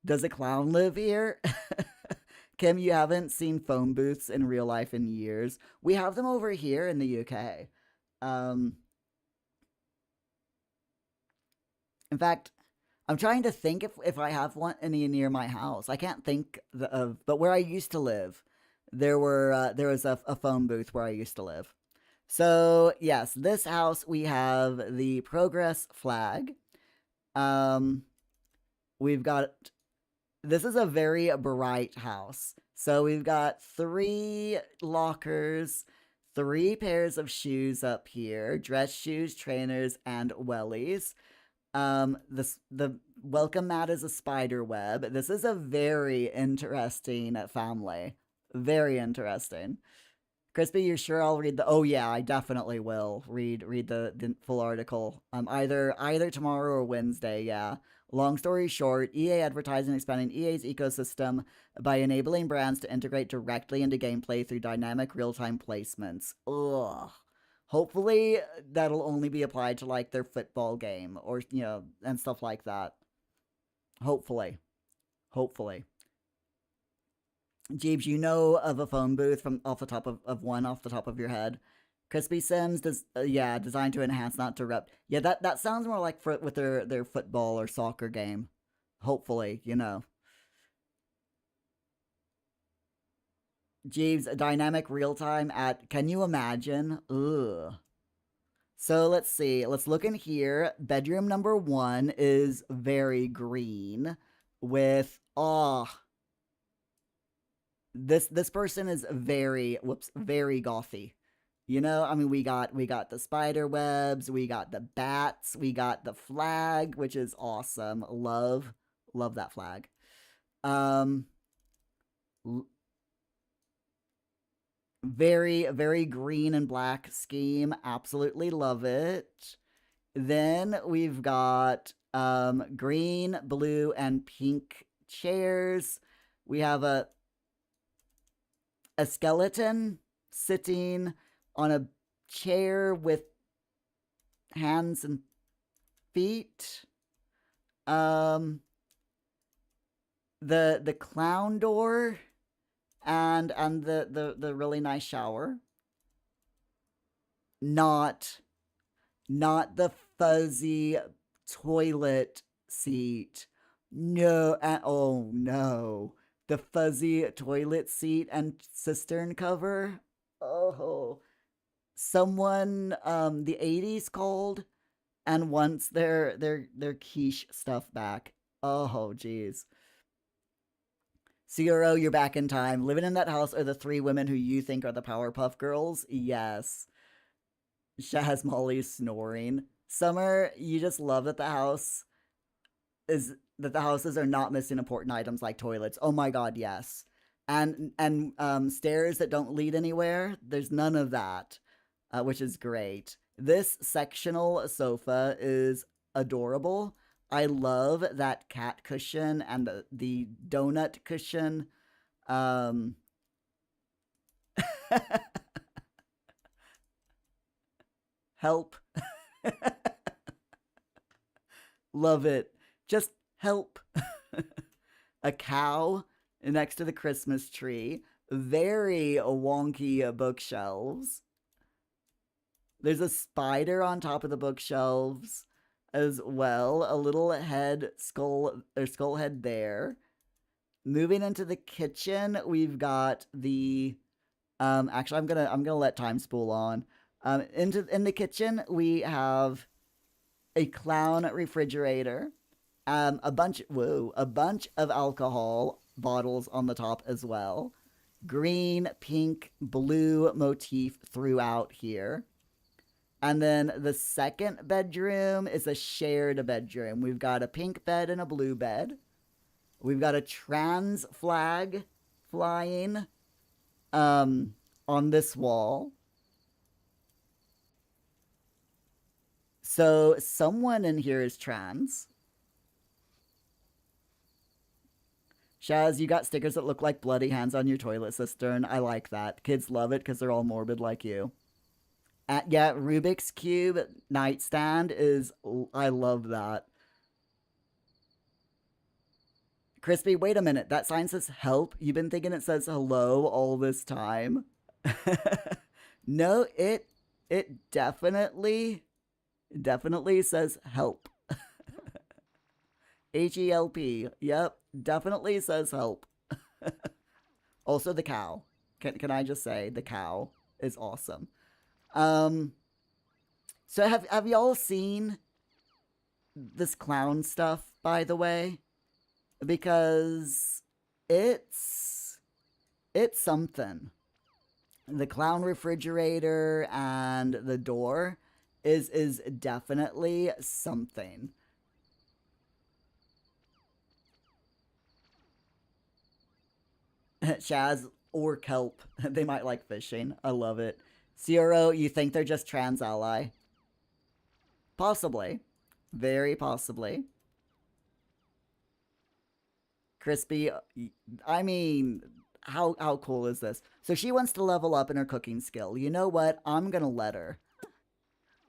[SPEAKER 1] Does a clown live here? Kim, you haven't seen phone booths in real life in years. We have them over here in the UK. In fact, I'm trying to think if I have one any near my house. I can't think of, but where I used to live, there was a phone booth where I used to live. So yes, this house we have the progress flag. We've got, this is a very bright house. So we've got 3 lockers, 3 pairs of shoes up here, dress shoes, trainers, and wellies. The welcome mat is a spider web. This is a very interesting family. Very interesting. Crispy, you're sure I'll read the? Oh yeah, I definitely will read the full article. Either tomorrow or Wednesday. Yeah. Long story short, EA advertising expanding EA's ecosystem by enabling brands to integrate directly into gameplay through dynamic real-time placements. Ugh. Hopefully that'll only be applied to like their football game or and stuff like that. Hopefully. Hopefully. Jeeves, you know of a phone booth from off the top of one off the top of your head. Crispy Sims does yeah, designed to enhance, not to rep. Yeah, that sounds more like with their football or soccer game. Hopefully, Jeeves, dynamic real time at, can you imagine? Ugh. So let's see. Let's look in here. Bedroom number 1 is very green with this person is very gothy. I mean, we got the spider webs, we got the bats, we got the flag, which is awesome. Love that flag. Very green and black scheme. Absolutely love it. Then we've got green, blue, and pink chairs. We have a skeleton sitting on a chair with hands and feet. The clown door and the really nice shower. Not the fuzzy toilet seat. No, oh no. The fuzzy toilet seat and cistern cover. Oh. Someone the 80s called and wants their quiche stuff back. Oh, jeez. Zero, you're back in time. Living in that house are the 3 women who you think are the Powerpuff Girls? Yes. Shaz Molly's snoring. Summer, you just love that the houses are not missing important items like toilets. Oh my god, yes. And stairs that don't lead anywhere. There's none of that, which is great. This sectional sofa is adorable. I love that cat cushion and the donut cushion. Help. Love it. Just help. A cow next to the Christmas tree. Very wonky bookshelves. There's a spider on top of the bookshelves as well. A little skull head there. Moving into the kitchen, we've got the actually I'm gonna let time spool on. In the kitchen, we have a clown refrigerator, a bunch of alcohol bottles on the top as well. Green, pink, blue motif throughout here. And then the second bedroom is a shared bedroom. We've got a pink bed and a blue bed. We've got a trans flag flying on this wall. So someone in here is trans. Shaz, you got stickers that look like bloody hands on your toilet cistern. I like that. Kids love it because they're all morbid like you. Yeah, Rubik's Cube nightstand is... I love that. Crispy, wait a minute. That sign says help? You've been thinking it says hello all this time? No, it definitely says help. H-E-L-P. Yep, definitely says help. Also the cow. Can I just say, the cow is awesome. So have y'all seen this clown stuff, by the way? Because it's something. The clown refrigerator and the door is definitely something. Shaz or kelp. They might like fishing. I love it. Zero, you think they're just trans ally? Possibly. Very possibly. Crispy, I mean, how cool is this? So she wants to level up in her cooking skill. You know what? I'm gonna let her.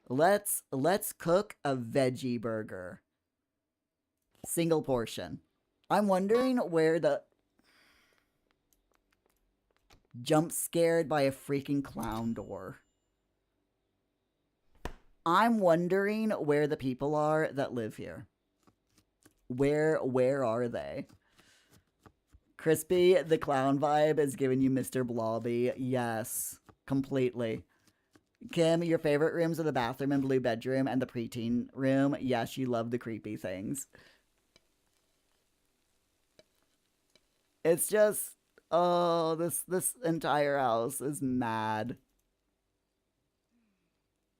[SPEAKER 1] Let's cook a veggie burger. Single portion. I'm wondering where the jump scared by a freaking clown door. I'm wondering where the people are that live here. Where are they? Crispy, the clown vibe is giving you Mr. Blobby. Yes, completely. Kim, your favorite rooms are the bathroom and blue bedroom and the preteen room. Yes, you love the creepy things. It's just, oh, this entire house is mad.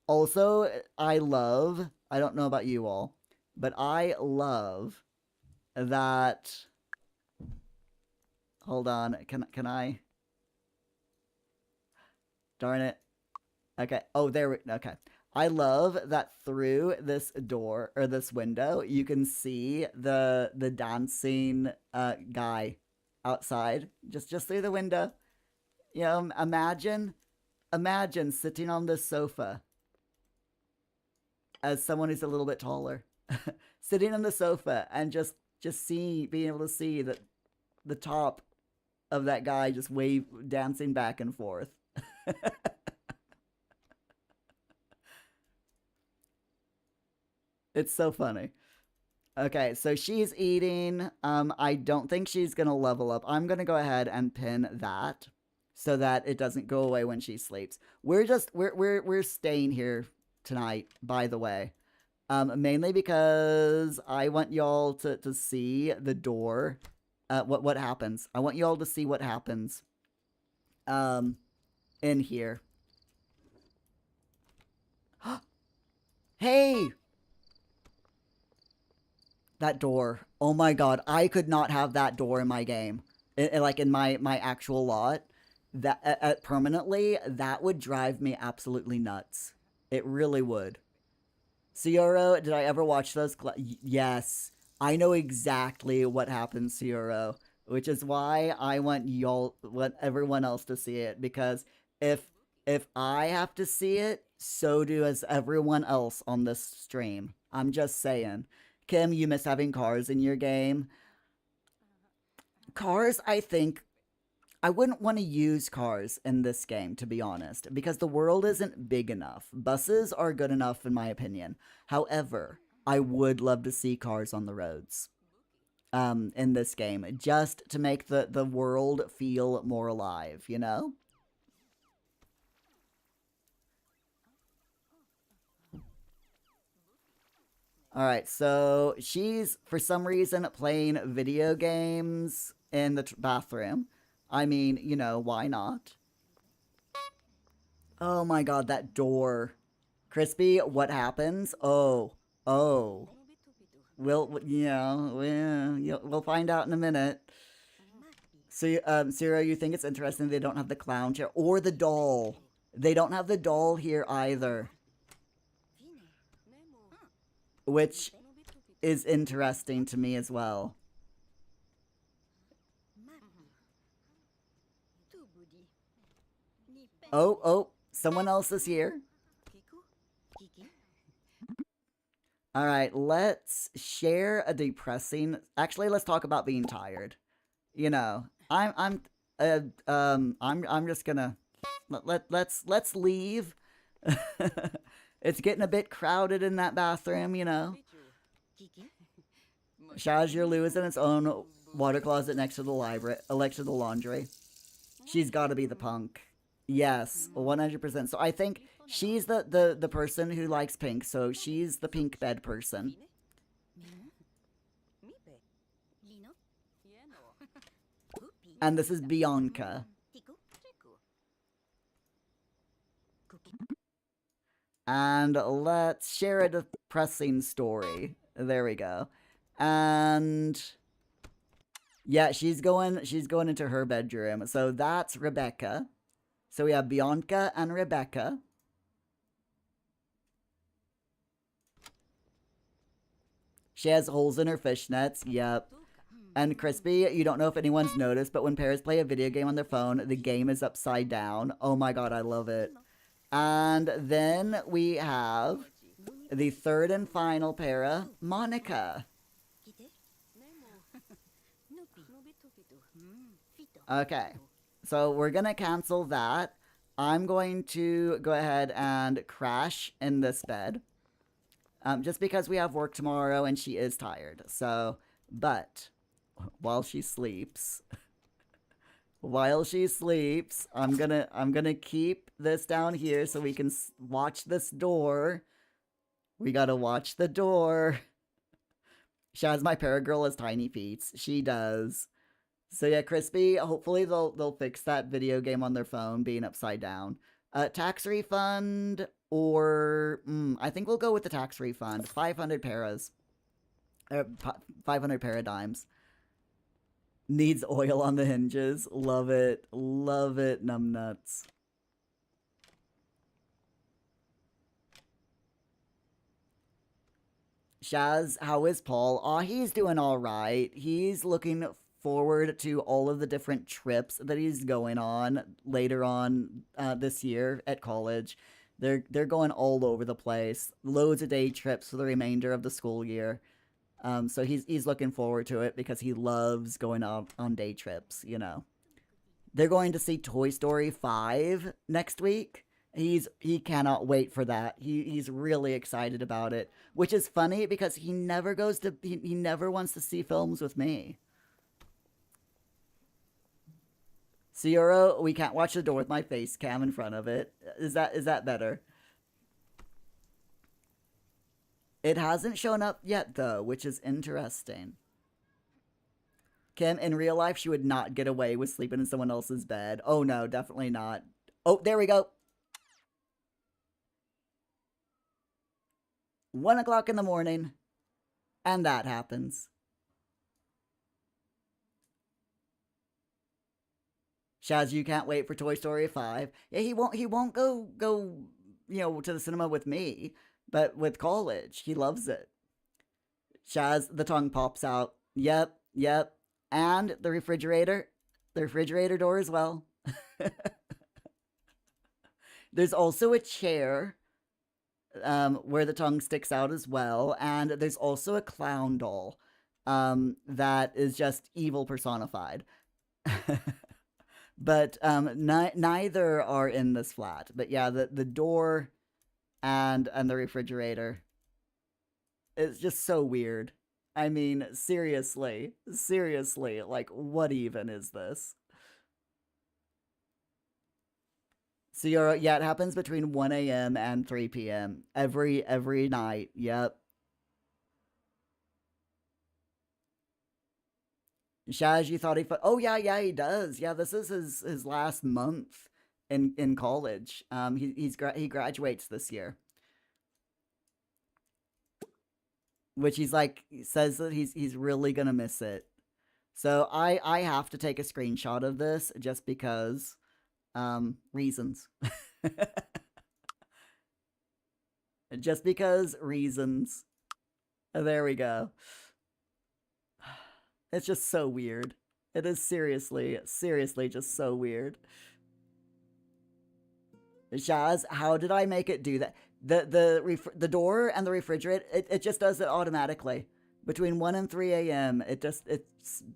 [SPEAKER 1] Also, I don't know about you all, but I love that. Hold on, can I? Darn it. Okay. Oh, okay. I love that through this door or this window, you can see the dancing guy outside just through the window. You know, imagine sitting on this sofa as someone who's a little bit taller, sitting on the sofa and just being able to see the top of that guy just dancing back and forth. It's so funny. Okay, so she's eating. I don't think she's gonna level up. I'm gonna go ahead and pin that so that it doesn't go away when she sleeps. We're staying here tonight, by the way. Mainly because I want y'all to see the door. What happens? I want y'all to see what happens. In here. Hey! That door. Oh my god, I could not have that door in my game. Like in my actual lot. That permanently, that would drive me absolutely nuts. It really would. Cioro, did I ever watch those? Yes. I know exactly what happens, Cioro, which is why I want everyone else to see it, because if I have to see it, so does everyone else on this stream. I'm just saying. Kim, you miss having cars in your game. Cars, I think I wouldn't want to use cars in this game, to be honest, because the world isn't big enough. Buses are good enough, in my opinion. However, I would love to see cars on the roads in this game, just to make the world feel more alive, you know? Alright, so she's, for some reason, playing video games in the bathroom. I mean, you know, why not? Oh my god, that door. Crispy, what happens? Oh. We'll find out in a minute. So, Sarah, you think it's interesting they don't have the clown chair or the doll? They don't have the doll here either. Which is interesting to me as well. Oh, someone else is here. All right, let's share a depressing. Actually, let's talk about being tired. You know, I'm just gonna let's leave. It's getting a bit crowded in that bathroom, you know. Shazir is in its own water closet next to the library, next to the laundry. She's got to be the punk. Yes, 100%. So I think she's the person who likes pink, so she's the pink bed person. And this is Bianca. And let's share a depressing story. There we go. And yeah, she's going into her bedroom. So that's Rebecca. So we have Bianca and Rebecca. She has holes in her fishnets. Yep. And Crispy, you don't know if anyone's noticed, but when pairs play a video game on their phone, the game is upside down. Oh my god, I love it. And then we have the third and final para, Monica. Okay, so we're going to cancel that. I'm going to go ahead and crash in this bed. Just because we have work tomorrow and she is tired. So, but while she sleeps, I'm gonna keep this down here so we can watch this door. We gotta watch the door. Shaz, my paragirl, has tiny feet. She does. So yeah, Crispy, hopefully they'll fix that video game on their phone being upside down. Tax refund, or I think we'll go with the tax refund. 500 paras. 500 paradigms. Needs oil on the hinges. Love it. Love it, numbnuts. Shaz, how is Paul? Aw, he's doing all right. He's looking forward to all of the different trips that he's going on later on this year at college. They're going all over the place. Loads of day trips for the remainder of the school year. So he's looking forward to it because he loves going out on day trips, you know. They're going to see Toy Story 5 next week. He cannot wait for that. He's really excited about it, which is funny because he never wants to see films with me. Cioro, we can't watch the door with my face cam in front of it. Is that better? It hasn't shown up yet, though, which is interesting. Kim, in real life, she would not get away with sleeping in someone else's bed. Oh, no, definitely not. Oh, there we go. 1 o'clock in the morning, and that happens. Shaz, you can't wait for Toy Story 5. Yeah, he won't go, you know, to the cinema with me, but with college. He loves it. Shaz, the tongue pops out. Yep. And the refrigerator door as well. There's also a chair where the tongue sticks out as well, and there's also a clown doll that is just evil personified. But neither are in this flat. But yeah, the door and the refrigerator is just so weird. I mean, seriously, like, what even is this? So yeah, it happens between 1 a.m. and 3 p.m. every night. Yep. Shaz, you thought oh yeah, he does. Yeah, this is his last month in college. He graduates this year. Which he says that he's really gonna miss it. So I have to take a screenshot of this just because reasons. Just because reasons. There we go. It's just so weird. It is seriously just so weird. Shaz, how did I make it do that? The door and the refrigerator, it just does it automatically. Between 1 and 3 a.m., it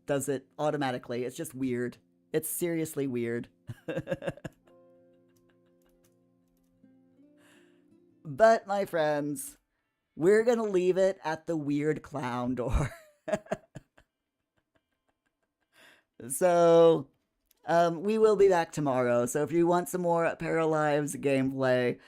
[SPEAKER 1] does it automatically. It's just weird. It's seriously weird. But, my friends, we're gonna leave it at the weird clown door. So, we will be back tomorrow. So if you want some more Paralives gameplay,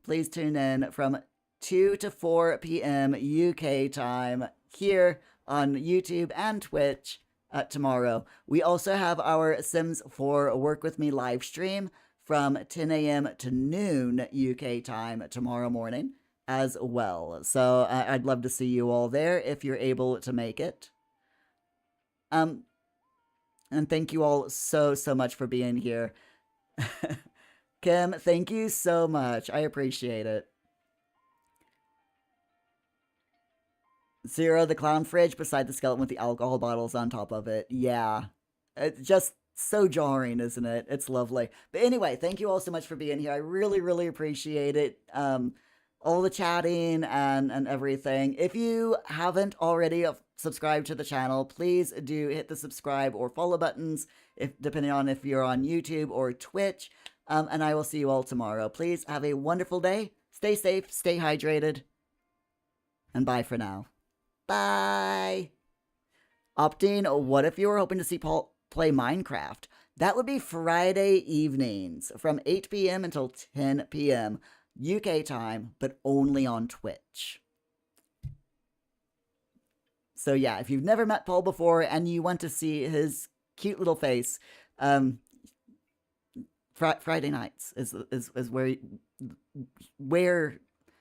[SPEAKER 1] please tune in from 2 to 4 p.m. UK time here on YouTube and Twitch tomorrow. We also have our Sims 4 Work With Me live stream from 10 a.m. to noon UK time tomorrow morning as well. So I'd love to see you all there if you're able to make it. And thank you all so much for being here. Kim, thank you so much. I appreciate it. Zero, the clown fridge beside the skeleton with the alcohol bottles on top of it. Yeah. It's just so jarring, isn't it? It's lovely. But anyway, thank you all so much for being here. I really appreciate it. All the chatting and everything. If you haven't already subscribed to the channel, please do hit the subscribe or follow buttons, depending on if you're on YouTube or Twitch. And I will see you all tomorrow. Please have a wonderful day. Stay safe, stay hydrated, and bye for now. Bye! Opting, what if you were hoping to see Paul play Minecraft? That would be Friday evenings from 8 p.m. until 10 p.m. UK time, but only on Twitch. So yeah, if you've never met Paul before and you want to see his cute little face, Friday nights is where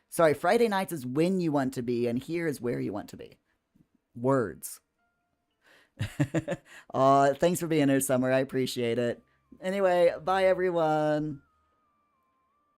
[SPEAKER 1] sorry, Friday nights is when you want to be, and here is where you want to be. Words. Thanks for being here, Summer. I appreciate it. Anyway, bye everyone.